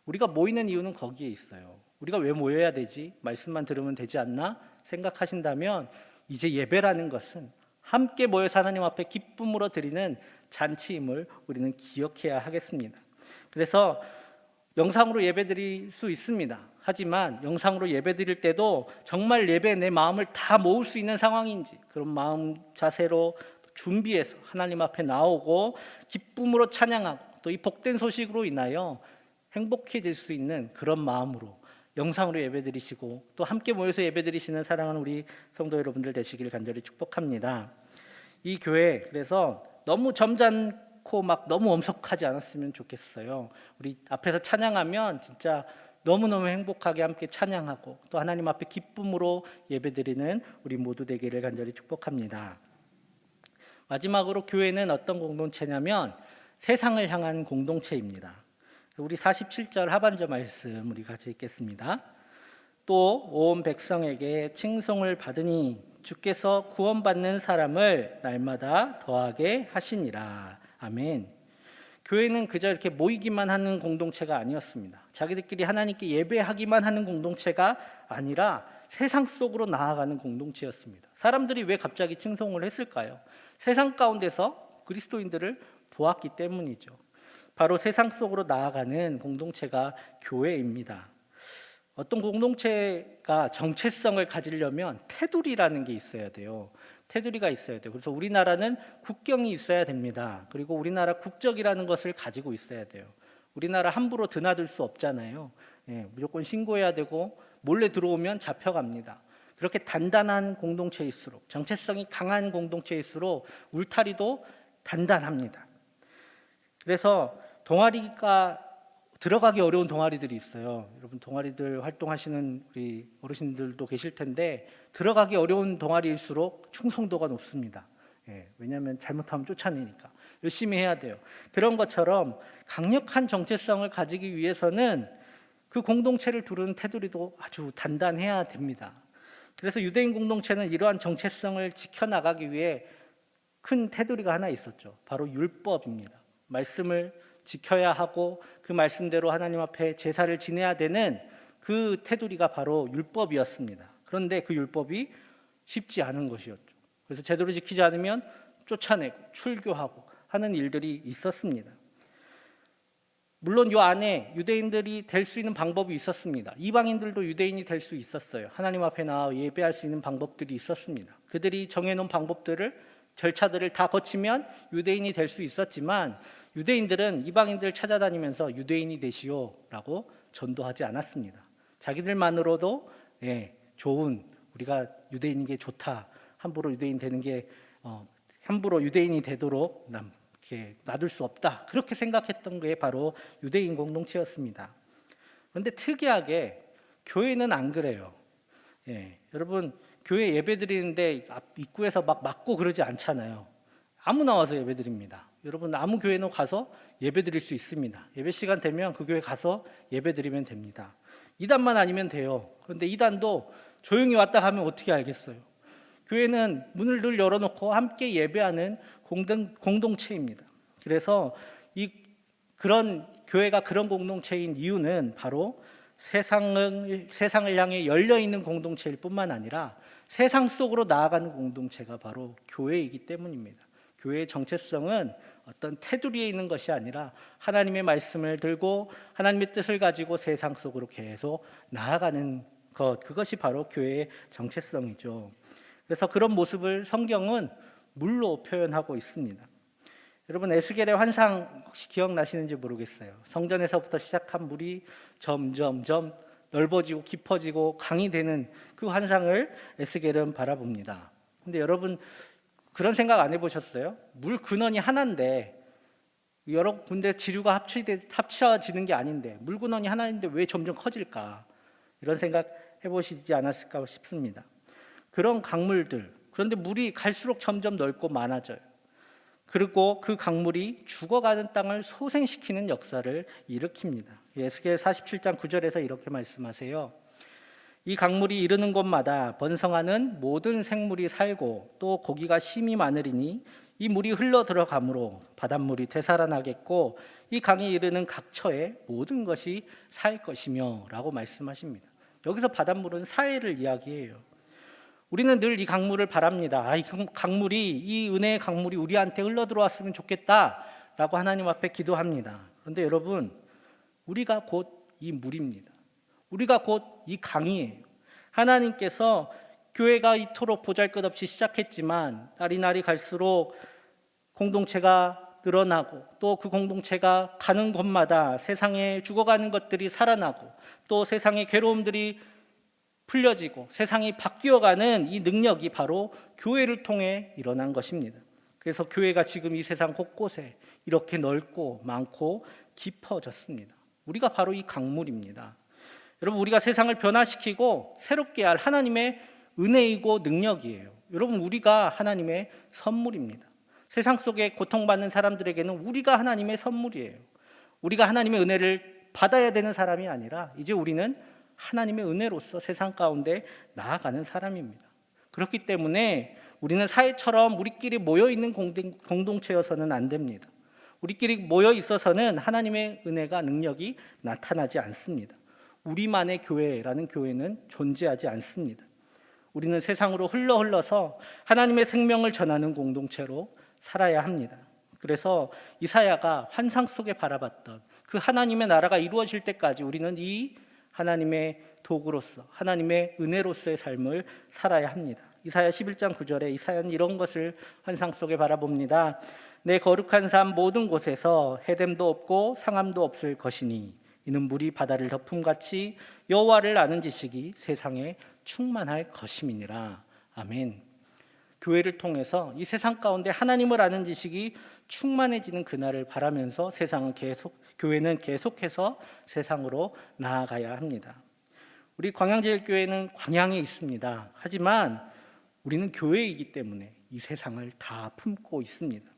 우리가 모이는 이유는 거기에 있어요. 우리가 왜 모여야 되지? 말씀만 들으면 되지 않나? 생각하신다면 이제 예배라는 것은 함께 모여서 하나님 앞에 기쁨으로 드리는 잔치임을 우리는 기억해야 하겠습니다. 그래서 영상으로 예배드릴 수 있습니다. 하지만 영상으로 예배드릴 때도 정말 예배에 내 마음을 다 모을 수 있는 상황인지 그런 마음 자세로 준비해서 하나님 앞에 나오고 기쁨으로 찬양하고 또 이 복된 소식으로 인하여 행복해질 수 있는 그런 마음으로 영상으로 예배드리시고 또 함께 모여서 예배드리시는 사랑하는 우리 성도 여러분들 되시기를 간절히 축복합니다. 이 교회 그래서 너무 점잖고 막 너무 엄석하지 않았으면 좋겠어요. 우리 앞에서 찬양하면 진짜 너무너무 행복하게 함께 찬양하고 또 하나님 앞에 기쁨으로 예배드리는 우리 모두 되기를 간절히 축복합니다. 마지막으로 교회는 어떤 공동체냐면 세상을 향한 공동체입니다. 우리 47절 하반절 말씀 우리 같이 읽겠습니다. 또 온 백성에게 칭송을 받으니 주께서 구원받는 사람을 날마다 더하게 하시니라. 아멘. 교회는 그저 이렇게 모이기만 하는 공동체가 아니었습니다. 자기들끼리 하나님께 예배하기만 하는 공동체가 아니라 세상 속으로 나아가는 공동체였습니다. 사람들이 왜 갑자기 칭송을 했을까요? 세상 가운데서 그리스도인들을 보았기 때문이죠. 바로 세상 속으로 나아가는 공동체가 교회입니다. 어떤 공동체가 정체성을 가지려면 테두리라는 게 있어야 돼요. 테두리가 있어야 돼요. 그래서 우리나라는 국경이 있어야 됩니다. 그리고 우리나라 국적이라는 것을 가지고 있어야 돼요. 우리나라 함부로 드나들 수 없잖아요. 무조건 신고해야 되고 몰래 들어오면 잡혀갑니다. 그렇게 단단한 공동체일수록, 정체성이 강한 공동체일수록 울타리도 단단합니다. 그래서 동아리가 들어가기 어려운 동아리들이 있어요. 여러분 동아리들 활동하시는 우리 어르신들도 계실 텐데 들어가기 어려운 동아리일수록 충성도가 높습니다. 왜냐하면 잘못하면 쫓아내니까 열심히 해야 돼요. 그런 것처럼 강력한 정체성을 가지기 위해서는 그 공동체를 두르는 테두리도 아주 단단해야 됩니다. 그래서 유대인 공동체는 이러한 정체성을 지켜나가기 위해 큰 테두리가 하나 있었죠. 바로 율법입니다. 말씀을 지켜야 하고 그 말씀대로 하나님 앞에 제사를 지내야 되는 그 테두리가 바로 율법이었습니다. 그런데 그 율법이 쉽지 않은 것이었죠. 그래서 제대로 지키지 않으면 쫓아내고 출교하고 하는 일들이 있었습니다. 물론 이 안에 유대인들이 될 수 있는 방법이 있었습니다. 이방인들도 유대인이 될 수 있었어요. 하나님 앞에 나와 예배할 수 있는 방법들이 있었습니다. 그들이 정해놓은 방법들을 절차들을 다 거치면 유대인이 될 수 있었지만 유대인들은 이방인들 찾아다니면서 유대인이 되시오라고 전도하지 않았습니다. 자기들만으로도 좋은 우리가 유대인인 게 좋다. 함부로 유대인 되는 게 함부로 유대인이 되도록 이렇게 놔둘 수 없다. 그렇게 생각했던 게 바로 유대인 공동체였습니다. 그런데 특이하게 교회는 안 그래요. 여러분 교회 예배 드리는데 입구에서 막 막고 그러지 않잖아요. 아무나 와서 예배 드립니다. 여러분 아무 교회나 가서 예배 드릴 수 있습니다. 예배 시간 되면 그 교회 가서 예배 드리면 됩니다. 2단만 아니면 돼요. 그런데 2단도 조용히 왔다 가면 어떻게 알겠어요? 교회는 문을 늘 열어놓고 함께 예배하는 공동체입니다. 그래서 그런 교회가 그런 공동체인 이유는 바로 세상을 향해 열려있는 공동체일 뿐만 아니라 세상 속으로 나아가는 공동체가 바로 교회이기 때문입니다. 교회의 정체성은 어떤 테두리에 있는 것이 아니라 하나님의 말씀을 들고 하나님의 뜻을 가지고 세상 속으로 계속 나아가는 것, 그것이 바로 교회의 정체성이죠. 그래서 그런 모습을 성경은 물로 표현하고 있습니다. 여러분 에스겔의 환상 혹시 기억나시는지 모르겠어요. 성전에서부터 시작한 물이 점점점 넓어지고 깊어지고 강이 되는 그 환상을 에스겔은 바라봅니다. 근데 여러분 그런 생각 안 해보셨어요? 물 근원이 하나인데 여러 군데 지류가 합쳐지는 게 아닌데 물 근원이 하나인데 왜 점점 커질까? 이런 생각 해보시지 않았을까 싶습니다. 그런 강물들, 그런데 물이 갈수록 점점 넓고 많아져요. 그리고 그 강물이 죽어가는 땅을 소생시키는 역사를 일으킵니다. 에스겔 47장 9절에서 이렇게 말씀하세요. 이 강물이 이르는 곳마다 번성하는 모든 생물이 살고 또 고기가 심이 많으리니 이 물이 흘러 들어가므로 바닷물이 되살아나겠고 이 강이 이르는 각처에 모든 것이 살 것이며 라고 말씀하십니다. 여기서 바닷물은 사해를 이야기해요. 우리는 늘 이 강물을 바랍니다. 이 강물이, 이 은혜의 강물이 우리한테 흘러 들어왔으면 좋겠다라고 하나님 앞에 기도합니다. 그런데 여러분, 우리가 곧 이 물입니다. 우리가 곧 이 강이에요. 하나님께서 교회가 이토록 보잘것없이 시작했지만 날이 갈수록 공동체가 늘어나고 또 그 공동체가 가는 곳마다 세상에 죽어가는 것들이 살아나고 또 세상의 괴로움들이 풀려지고 세상이 바뀌어가는 이 능력이 바로 교회를 통해 일어난 것입니다. 그래서 교회가 지금 이 세상 곳곳에 이렇게 넓고 많고 깊어졌습니다. 우리가 바로 이 강물입니다. 여러분, 우리가 세상을 변화시키고 새롭게 할 하나님의 은혜이고 능력이에요. 여러분, 우리가 하나님의 선물입니다. 세상 속에 고통받는 사람들에게는 우리가 하나님의 선물이에요. 우리가 하나님의 은혜를 받아야 되는 사람이 아니라 이제 우리는 하나님의 은혜로서 세상 가운데 나아가는 사람입니다. 그렇기 때문에 우리는 사회처럼 우리끼리 모여있는 공동체여서는 안 됩니다. 우리끼리 모여 있어서는 하나님의 은혜가 능력이 나타나지 않습니다. 우리만의 교회라는 교회는 존재하지 않습니다. 우리는 세상으로 흘러서 하나님의 생명을 전하는 공동체로 살아야 합니다. 그래서 이사야가 환상 속에 바라봤던 그 하나님의 나라가 이루어질 때까지 우리는 이 하나님의 도구로서 하나님의 은혜로서의 삶을 살아야 합니다. 이사야 11장 9절에 이사야는 이런 것을 환상 속에 바라봅니다. 내 거룩한 삶 모든 곳에서 해됨도 없고 상함도 없을 것이니 이는 물이 바다를 덮음같이 여호와를 아는 지식이 세상에 충만할 것임이니라. 아멘. 교회를 통해서 이 세상 가운데 하나님을 아는 지식이 충만해지는 그날을 바라면서 교회는 계속해서 세상으로 나아가야 합니다. 우리 광양제일교회는 광양에 있습니다. 하지만 우리는 교회이기 때문에 이 세상을 다 품고 있습니다.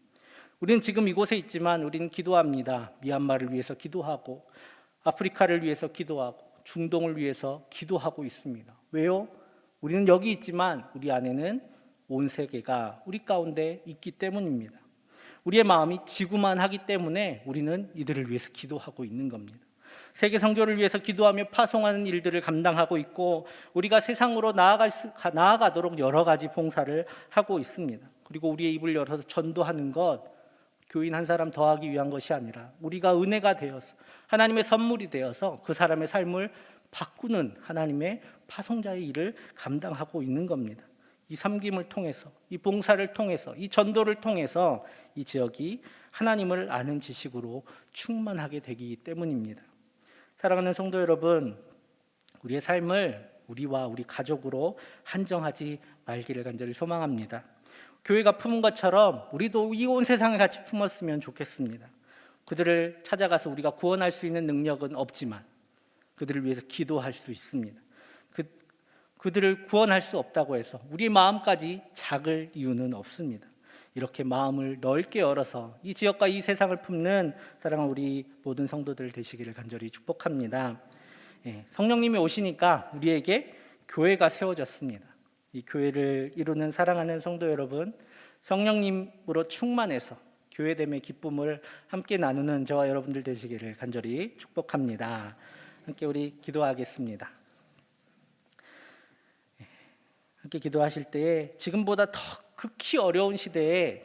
우리는 지금 이곳에 있지만 우리는 기도합니다. 미얀마를 위해서 기도하고 아프리카를 위해서 기도하고 중동을 위해서 기도하고 있습니다. 왜요? 우리는 여기 있지만 우리 안에는 온 세계가 우리 가운데 있기 때문입니다. 우리의 마음이 지구만 하기 때문에 우리는 이들을 위해서 기도하고 있는 겁니다. 세계 선교를 위해서 기도하며 파송하는 일들을 감당하고 있고 우리가 세상으로 나아가도록 여러 가지 봉사를 하고 있습니다. 그리고 우리의 입을 열어서 전도하는 것, 교인 한 사람 더하기 위한 것이 아니라 우리가 은혜가 되어서 하나님의 선물이 되어서 그 사람의 삶을 바꾸는 하나님의 파송자의 일을 감당하고 있는 겁니다. 이 섬김을 통해서, 이 봉사를 통해서, 이 전도를 통해서 이 지역이 하나님을 아는 지식으로 충만하게 되기 때문입니다. 사랑하는 성도 여러분, 우리의 삶을 우리와 우리 가족으로 한정하지 말기를 간절히 소망합니다. 교회가 품은 것처럼 우리도 이 온 세상을 같이 품었으면 좋겠습니다. 그들을 찾아가서 우리가 구원할 수 있는 능력은 없지만 그들을 위해서 기도할 수 있습니다. 그들을 구원할 수 없다고 해서 우리의 마음까지 작을 이유는 없습니다. 이렇게 마음을 넓게 열어서 이 지역과 이 세상을 품는 사랑하는 우리 모든 성도들 되시기를 간절히 축복합니다. 성령님이 오시니까 우리에게 교회가 세워졌습니다. 이 교회를 이루는 사랑하는 성도 여러분, 성령님으로 충만해서 교회됨의 기쁨을 함께 나누는 저와 여러분들 되시기를 간절히 축복합니다. 함께 우리 기도하겠습니다. 함께 기도하실 때에 지금보다 더 극히 어려운 시대에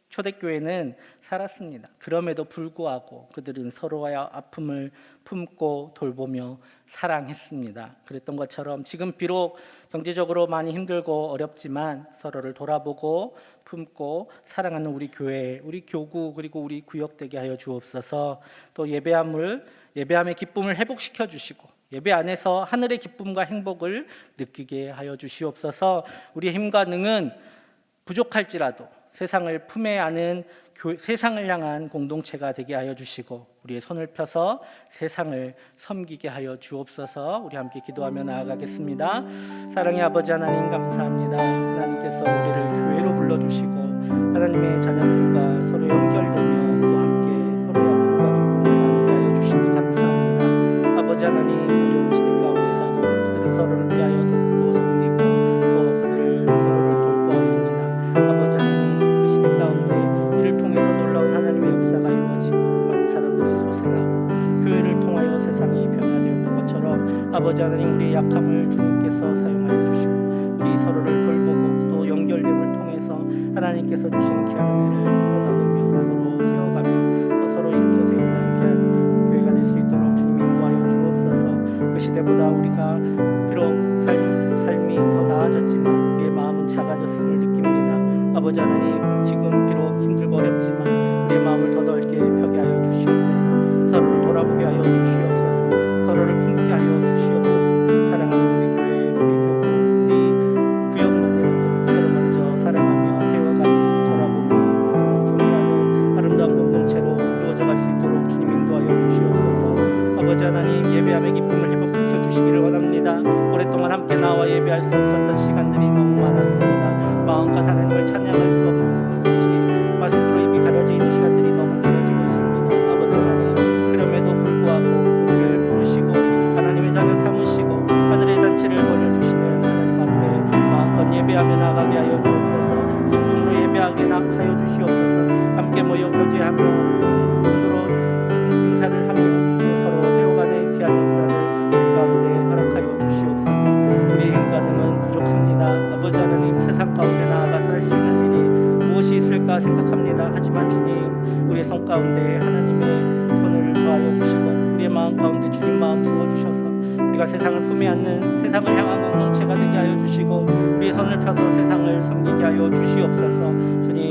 초대교회는 살았습니다. 그럼에도 불구하고 그들은 서로의 아픔을 품고 돌보며 사랑했습니다. 그랬던 것처럼 지금 비록 경제적으로 많이 힘들고 어렵지만 서로를 돌아보고 품고 사랑하는 우리 교회, 우리 교구 그리고 우리 구역 되게 하여 주옵소서. 또 예배함의 기쁨을 회복시켜 주시고 예배 안에서 하늘의 기쁨과 행복을 느끼게 하여 주시옵소서. 우리의 힘과 능은 부족할지라도 세상을 품에 안은 세상을 향한 공동체가 되게 하여 주시고 우리의 손을 펴서 세상을 섬기게 하여 주옵소서. 우리 함께 기도하며 나아가겠습니다. 사랑의 아버지 하나님 감사합니다. 하나님께서 우리를 교회로 불러주시고 하나님의 자녀들과 서로 연결되며 또 함께 서로의 아픔과 기쁨을 나누게 하여 주시니 감사합니다. 아버지 하나님, 어려운 시대 가운데서도 그들은 서로를 위하여 돕고 섬기고 또 그들을 서로를 돌보았습니다. 아버지 하나님, 그 시대 가운데 이를 통해서 놀라운 하나님의 역사가 이루어지고 많은 사람들이 소생하고 교회를 통하여 세상이 변화되었던 것처럼 아버지 하나님, 우리의 약함을 주님께서 사용하여 주시고 우리 서로를 돌보고 또 연결됨을 통해서 하나님께서 주시는 귀한 은혜를 서로 나누며 서로 세워가며 또 서로 일으켜 세우는 귀한 교회가 될 수 있도록 주님 인도하여 주옵소서. 그 시대보다 우리가 비록 삶이 더 나아졌지만 우리의 마음은 작아졌음을 느낍니다. 아버지 하나님, 지금 비록 힘들고 어렵지만 우리의 마음을 더 넓게 펴게 하여 주시옵소서. 서로를 돌아보게 하여 주시옵소서. 서로를 품게 하여 주시옵소서. 사랑하는 우리 교회, 우리 교구, 우리 구역만이라도 서로 먼저 사랑하며 세워가며 돌아보며 서로 교배하는 아름다운 공동체로 이루어져 갈 수 있도록 주님 인도하여 주시옵소서. 아버지 하나님, 예배함의 기쁨을 회복시켜 예배할 수 없었던 시간들이 너무 많았습니다. 마음껏 하나님을 찬양할 수 없이 마스크로 입이 가려져 있는 시간들이 너무 길어지고 있습니다. 아버지 하나님, 그럼에도 불구하고 우리를 부르시고 하나님의 자녀 삼으시고 하늘의 잔치를 벌여주시는 하나님 앞에 마음껏 예배하며 나가게 하여 주옵소서. 기쁨으로 예배하게 하여 주시옵소서. 함께 모여 교제하며 눈으로 인사를 하며 서로 세워가는 귀한 역사를 우리 가운데 허락하여 주시옵소서. 우리의 힘과능은 부족합니다. 아버지 하나님, 세상 가운데 나아가서 할 수 있는 일이 무엇이 있을까 생각합니다. 하지만 주님, 우리의 손 가운데 하나님의 손을 더하여 주시고 우리의 마음 가운데 주님 마음 부어주셔서 우리가 세상을 품에 안는 세상을 향한 공동체가 되게 하여 주시고 우리의 손을 펴서 세상을 섬기게 하여 주시옵소서. 주님,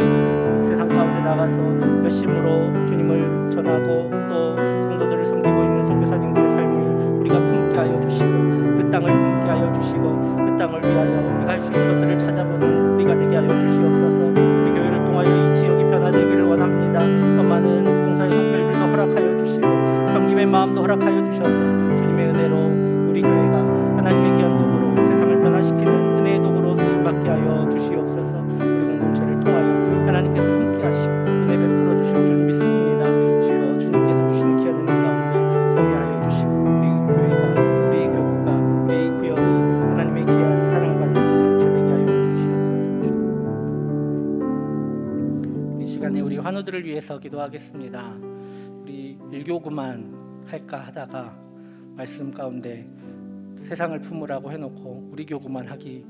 세상 가운데 나가서 열심으로 주님을 전하고 또 성도들을 섬기고 있는 선교사님들의 삶을 우리가 품게 하여 주시고 그 땅을 품게 하여 주시고 그 땅을 위하여 우리가 할 수 있는 것들을 찾아보는 우리가 되게 하여 주시옵소서. 우리 교회를 통하여 이 지역이 변화되기를 원합니다. 더 많은 봉사의 성결들도 허락하여 주시고 섬김의 마음도 허락하여 주셔서 주님의 은혜로 우리 교회가 하나님의 귀한 도구로 세상을 변화시키는 은혜의 도구로 쓰임받게 하여 주시옵소서. 우리 공동체를 통하여 하나님께서 함께 하시고 은혜 베풀어 주실 줄 믿습니다. 주여, 주님께서 주시는 귀한 은혜 가운데 서게 하여 주시고 우리 교회가, 우리 교구가, 우리 구역이 하나님의 귀한 사랑받는 공동체 되게 하여 주시옵소서. 이 시간에 우리 환우들을 위해서 기도하겠습니다. 우리 일교구만 할까 하다가 말씀 가운데 세상을 품으라고 해놓고 우리 교구만 하기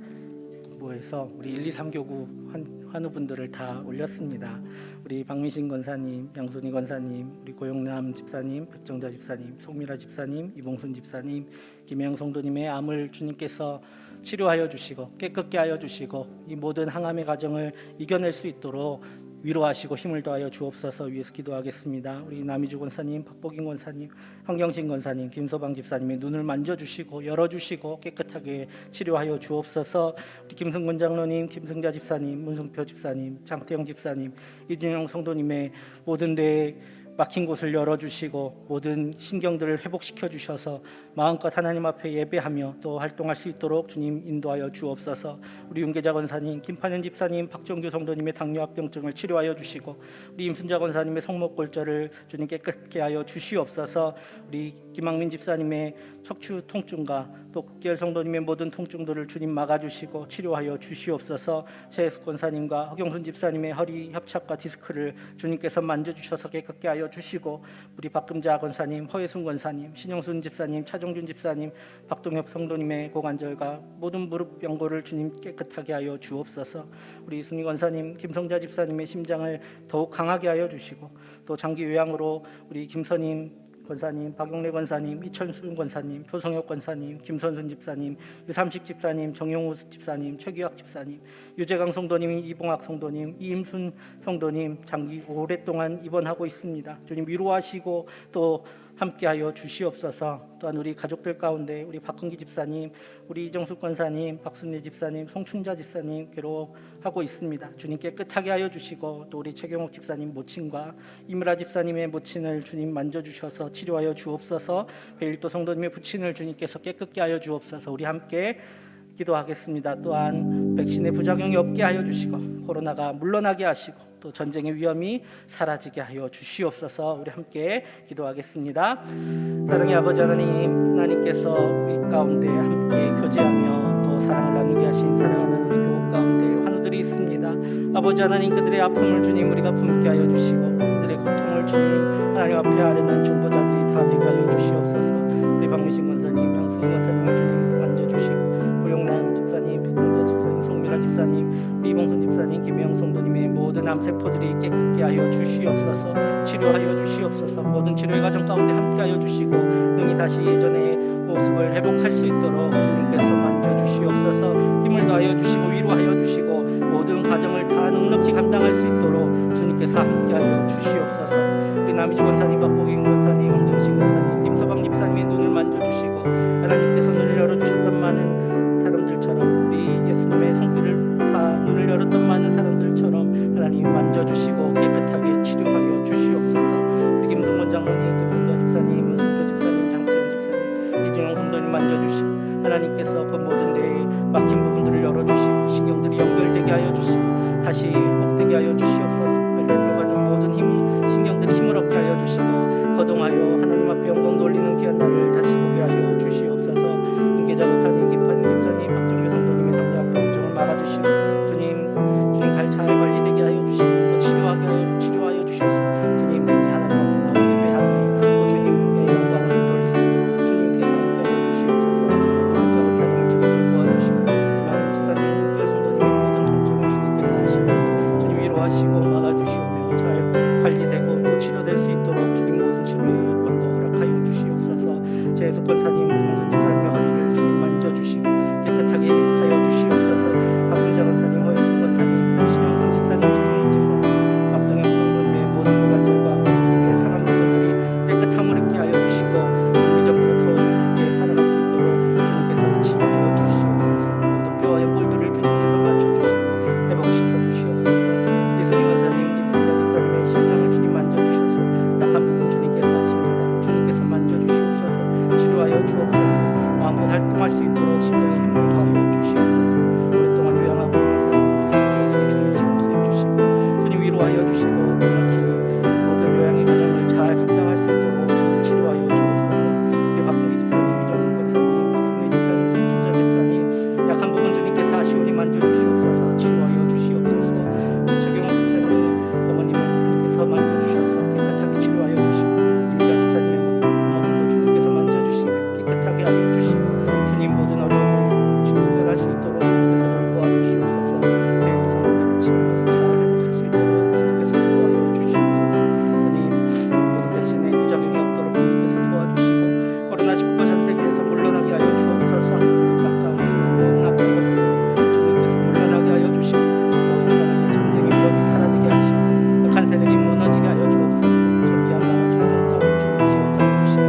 뭐해서 우리 1, 2, 3교구 환우분들을 다 올렸습니다. 우리 박민신 권사님, 양순희 권사님, 우리 고영남 집사님, 백정자 집사님, 송미라 집사님, 이봉순 집사님, 김혜영 성도님의 암을 주님께서 치료하여 주시고 깨끗게 하여 주시고 이 모든 항암의 과정을 이겨낼 수 있도록 위로하시고 힘을 더하여 주옵소서. 위해서 기도하겠습니다. 우리 남희주 권사님, 박복인 권사님, 황경신 권사님, 김소방 집사님의 눈을 만져주시고 열어주시고 깨끗하게 치료하여 주옵소서. 우리 김승근 장로님, 김승자 집사님, 문승표 집사님, 장태영 집사님, 이준영 성도님의 모든 데에 막힌 곳을 열어주시고 모든 신경들을 회복시켜 주셔서 마음껏 하나님 앞에 예배하며 또 활동할 수 있도록 주님 인도하여 주옵소서. 우리 윤계자 권사님, 김판현 집사님, 박정규 성도님의 당뇨합병증을 치료하여 주시고 우리 임순자 권사님의 성목골절을 주님 깨끗게 하여 주시옵소서. 우리 김학민 집사님의 척추 통증과 또 극계열 성도님의 모든 통증들을 주님 막아주시고 치료하여 주시옵소서. 최혜숙 권사님과 허경순 집사님의 허리 협착과 디스크를 주님께서 만져주셔서 깨끗게 하여 주시고 우리 박금자 권사님, 허예순 권사님, 신영순 집사님, 차종준 집사님, 박동엽 성도님의 고관절과 모든 무릎 연골을 주님 깨끗하게 하여 주옵소서. 우리 순희 권사님, 김성자 집사님의 심장을 더욱 강하게 하여 주시고 또 장기 요양으로 우리 김선임 권사님, 박용래 권사님, 이천순 권사님, 조성혁 권사님, 김선순 집사님, 유삼식 집사님, 정용우 집사님, 최규학 집사님, 유재강 성도님, 이봉학 성도님, 이임순 성도님 장기 오랫동안 입원하고 있습니다. 주님 위로하시고 또 함께하여 주시옵소서. 또한 우리 가족들 가운데 우리 박근기 집사님, 우리 이정숙 권사님, 박순례 집사님, 송춘자 집사님 괴로워하고 있습니다. 주님 깨끗하게 하여 주시고 또 우리 최경옥 집사님 모친과 이미라 집사님의 모친을 주님 만져주셔서 치료하여 주옵소서. 베일도 성도님의 부친을 주님께서 깨끗게 하여 주옵소서. 우리 함께 기도하겠습니다. 또한 백신의 부작용이 없게 하여 주시고 코로나가 물러나게 하시고 또 전쟁의 위험이 사라지게 하여 주시옵소서. 우리 함께 기도하겠습니다. 사랑의 아버지 하나님, 하나님께서 우리 가운데 함께 교제하며 또 사랑을 나누게 하신 사랑하는 우리 교우 가운데 환우들이 있습니다. 아버지 하나님, 그들의 아픔을 주님 우리가 품게 하여 주시고 그들의 고통을 주님 하나님 앞에 아뢰는 중보자들이 다 되게 하여 주시옵소서. 우리 박미신 권사님, 양수원 권사님을 주님 만져주시고 고용남 집사님, 백동자 집사님, 송미라 집사님, 우리 이봉순 집사님, 김혜영 성도님의 모든 암세포들이 깨끗게 하여 주시옵소서. 치료하여 주시옵소서. 모든 치료의 과정 가운데 함께하여 주시고 능히 다시 예전의 모습을 회복할 수 있도록 주님께서 만져주시옵소서. 힘을 더하여 주시고 위로하여 주시고 모든 과정을 다 넉넉히 감당할 수 있도록 주님께서 함께하여 주시옵소서. 우리 남희주 권사님, 박복인 권사님, 황정신 권사님, 김서방 집사님의 눈을 만져주시고 하나님께서 눈을 열어주셨던 많은 사람들처럼 우리 예수님의 손길을 다 눈을 열었던 많은 사람들처럼 하나님 만져주시고 깨끗하게 치료하여 주시옵소서. 우리 김성원 장로님, 김성자 집사님, 문승표 집사님, 장태영 집사님, 이준영 성도님 만져주시고 하나님께서 그 모든 데에 회복되게 하여 주시옵소서. 알레루야 가는 모든 힘이 신경들이 힘을 얻게 하여 주시고 거동하여 하나님 앞에 영광 돌리는 귀한 날을 다시 보게 하여 주시옵소서. 은계자 목사님, 김파진 집사님, 박정규 성도님의 삶의 앞에 운정을 막아주시고 주님 잘 관리되게 하여 주시고 또 치료하여 주셔서 주님 능히 하나님 앞에 나와 예배하며 또 주님의 영광을 돌릴 수 있도록 주님께서 함께하여 주시옵소서. 은계자 목사님을 주님 돌보아주시고 김하는 집사님, 은계자 성도님의 모든 통증을 주님께서 하시고 주님 위로하시고 막아주시오며 잘 관리되고 또 치료될 수 있도록 주님 모든 치료의 여건도 허락하여 주시옵소서. 제수 권사님, 홍순 집사님의 허리를 주님 만져주시고 깨끗하게 하여 주시옵소서. 박금자 권사님, 허여순 권사님, 신영순 집사님, 최정국 집사님, 박동영 성도님의 모든 고관절과 무릎의 상한 부분들이 깨끗함을 입게 하여 주시고 이전보다 더 있게 살아갈 수 있도록 주님께서 치료하여 주시옵소서. 모든 뼈와 연골들을 주님께서 맞춰주시고 회복시켜 주시옵소서. 이순희 권사님, 임성자 집사님의 심장을 주님 만져주셔서 약한 부분 주님께서 하십니다. 주님께서 만져주시옵소서. 치료하여 주옵소서. 마음껏 활동할 수 있도록 심장에 힘을 더하여 주시옵소서. 오랫동안 요양하고 있는 사람들을 주님 기억하여 주시고 주님 위로하여 주시고 넉넉히 모든 요양의 과정을 잘 감당할 수 있도록 주님 치료하여 주옵소서. 우리 박근기 집사님, 이정순 권사님, 박승래 집사님, 송춘자 집사님 약한 부분 주님께서 하시오니 만져주시옵소서. 치료하여 주시옵소서. 우리 최경환 집사님의 어머님을 주님께서 만져주셔서 깨끗하게 치료하여 주시고 이미가 집사님의 어머님도 주님께서 만져주시고 깨끗하게 하여 주시고 주님 모든 어려움을 주님 면할 수 있도록 주님께서 돌보아 주시옵소서. 내일도 성도의 부친이 잘 회복할 수 있도록 주님께서 인도하여 주시옵소서. 주님 모든 백신에 부작용이 없도록 주님께서 도와주시고 코로나19가 전 세계에서 물러나게 하여 주옵소서. 땅 가운데 있는 모든 아픈 것들을 주님께서 물러나게 하여 주시고 또 인간의 전쟁의 위협이 사라지게 하시고 악한 세력이 무너지게 하여 주옵소서. 저 미얀마와 중동 가운데 주님 기억하여 주시고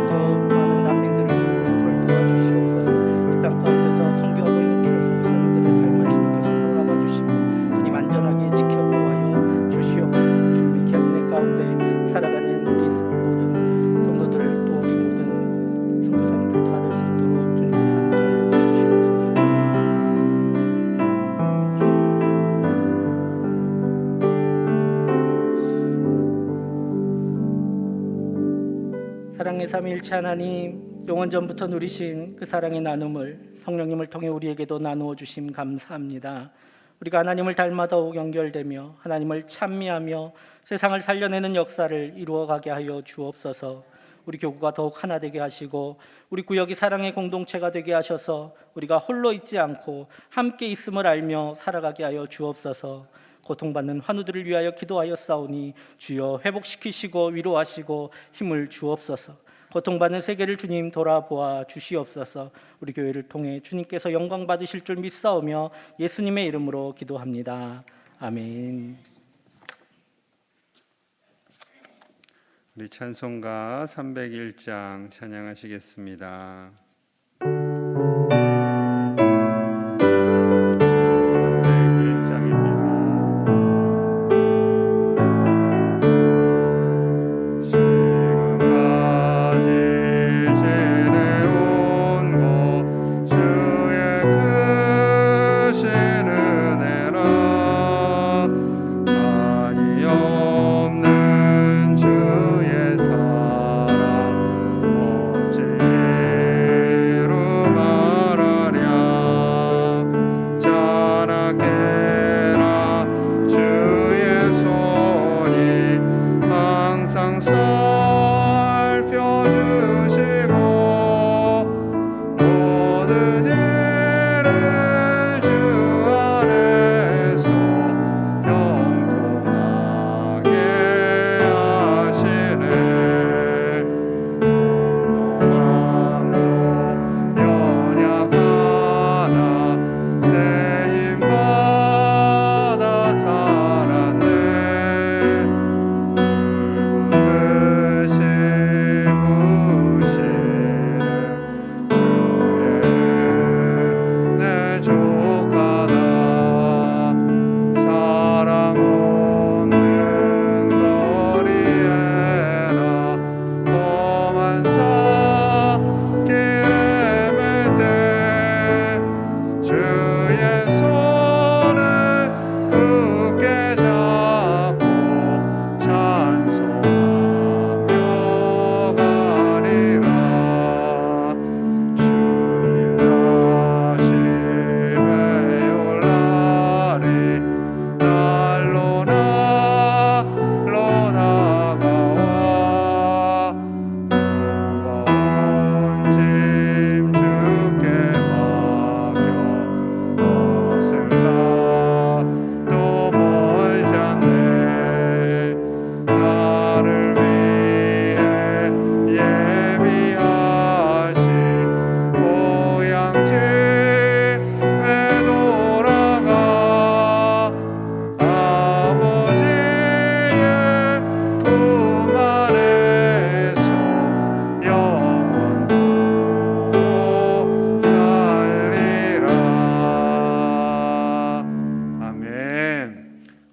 또 많은 난민들을 주님께서 돌보아 주시옵소서. 이 땅 가운데서 선교하고 있는 교회선교사님들의 삶을 주님께서 돌아봐 주시고 주님 안전하게 지켜보아여 주시옵소서. 주님의 귀한 은혜 가운데 살아가는 우리 모든 성도들 또 우리 모든 선교사님들 다 될 수 있도록 주님께서 함께하여 주시옵소서. 사랑의 삼위일체 하나님, 영원 전부터 누리신 그 사랑의 나눔을 성령님을 통해 우리에게도 나누어 주심 감사합니다. 우리가 하나님을 닮아 더욱 연결되며 하나님을 찬미하며 세상을 살려내는 역사를 이루어가게 하여 주옵소서. 우리 교구가 더욱 하나 되게 하시고 우리 구역이 사랑의 공동체가 되게 하셔서 우리가 홀로 있지 않고 함께 있음을 알며 살아가게 하여 주옵소서. 고통받는 환우들을 위하여 기도하였사오니 주여 회복시키시고 위로하시고 힘을 주옵소서. 고통받는 세계를 주님 돌아보아 주시옵소서. 우리 교회를 통해 주님께서 영광 받으실 줄 믿사오며 예수님의 이름으로 기도합니다. 아멘. 우리 찬송가 301장 찬양하시겠습니다. 301장입니다. 지금까지 지내온 것 주의 크신 은혜라 한이 없는 주의 사랑 어제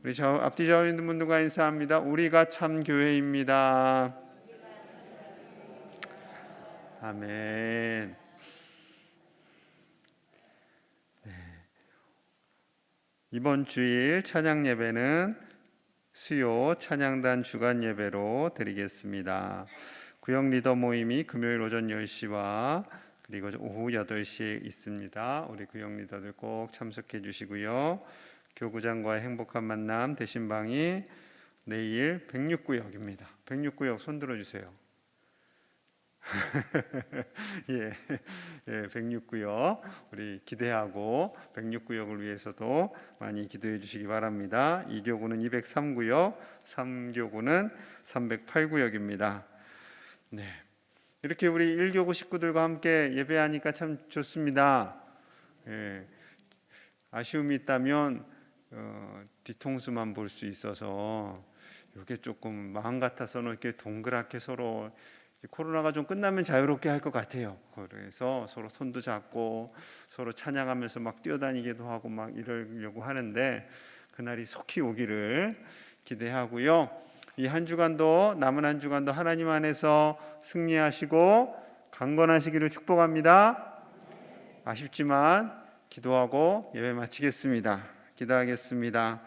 우리 앞뒤 좌우 있는 분들과 인사합니다. 우리가 참 교회입니다. 아멘. 네. 이번 주일 찬양 예배는 수요 찬양단 주간 예배로 드리겠습니다. 구역 리더 모임이 금요일 오전 10시와 그리고 오후 8시에 있습니다. 우리 구역 리더들 꼭 참석해 주시고요. 교구장과의 행복한 만남 대신방이 내일 106구역입니다. 106구역 손 들어주세요. 예, 106구역 우리 기대하고 106구역을 위해서도 많이 기도해 주시기 바랍니다. 2교구는 203구역, 3교구는 308구역입니다. 네, 이렇게 우리 1교구 식구들과 함께 예배하니까 참 좋습니다. 예, 아쉬움이 있다면 뒤통수만 볼 수 있어서 이게 조금 마음 같아서는 이렇게 동그랗게 서로 코로나가 좀 끝나면 자유롭게 할 것 같아요. 그래서 서로 손도 잡고 서로 찬양하면서 막 뛰어다니기도 하고 막 이러려고 하는데 그날이 속히 오기를 기대하고요. 이 한 주간도 남은 한 주간도 하나님 안에서 승리하시고 강건하시기를 축복합니다. 아쉽지만 기도하고 예배 마치겠습니다. 기도하겠습니다.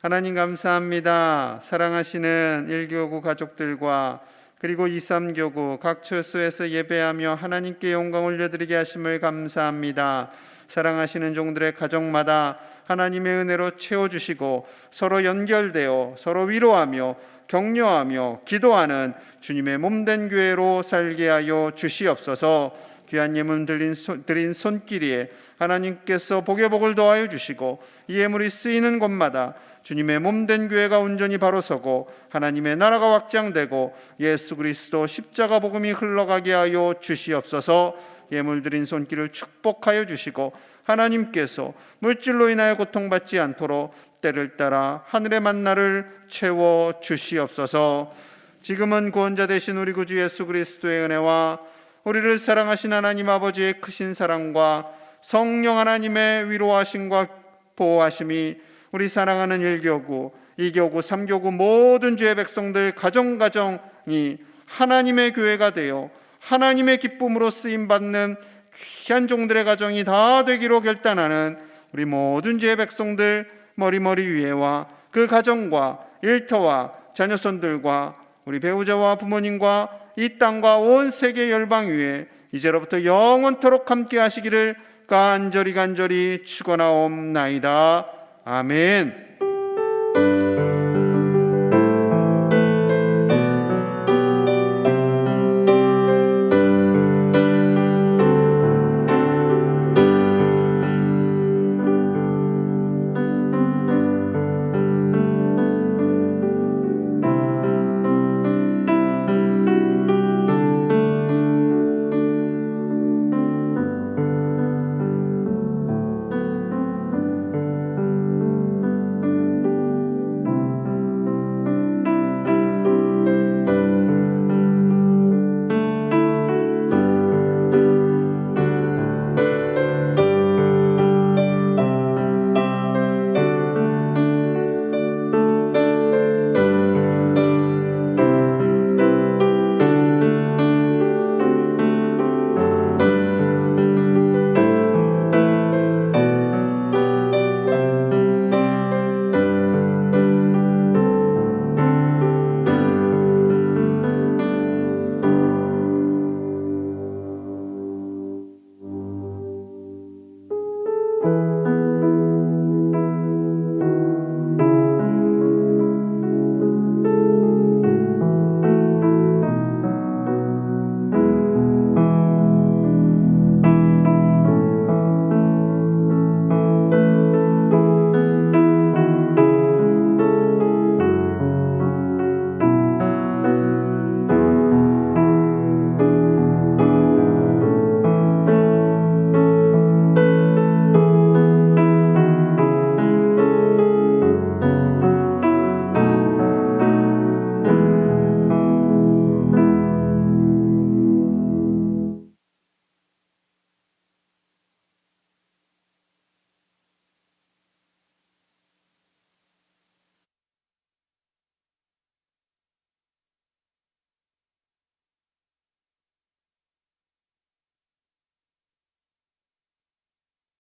하나님 감사합니다. 사랑하시는 1교구 가족들과 그리고 2, 3교구 각 처소에서 예배하며 하나님께 영광 올려드리게 하심을 감사합니다. 사랑하시는 종들의 가정마다 하나님의 은혜로 채워주시고 서로 연결되어 서로 위로하며 격려하며 기도하는 주님의 몸된 교회로 살게 하여 주시옵소서. 귀한 예물 드린 손길이에 하나님께서 복의 복을 더하여 주시고 이 예물이 쓰이는 곳마다 주님의 몸된 교회가 온전히 바로 서고 하나님의 나라가 확장되고 예수 그리스도 십자가 복음이 흘러가게 하여 주시옵소서. 예물 드린 손길을 축복하여 주시고 하나님께서 물질로 인하여 고통받지 않도록 때를 따라 하늘의 만나를 채워 주시옵소서. 지금은 구원자 되신 우리 구주 예수 그리스도의 은혜와 우리를 사랑하신 하나님 아버지의 크신 사랑과 성령 하나님의 위로하심과 보호하심이 우리 사랑하는 1교구, 2교구, 3교구 모든 주의 백성들 가정가정이 하나님의 교회가 되어 하나님의 기쁨으로 쓰임받는 귀한 종들의 가정이 다 되기로 결단하는 우리 모든 주의 백성들 머리머리 위에와 그 가정과 일터와 자녀손들과 우리 배우자와 부모님과 이 땅과 온 세계 열방 위에 이제로부터 영원토록 함께 하시기를 간절히 축원하옵나이다. 아멘.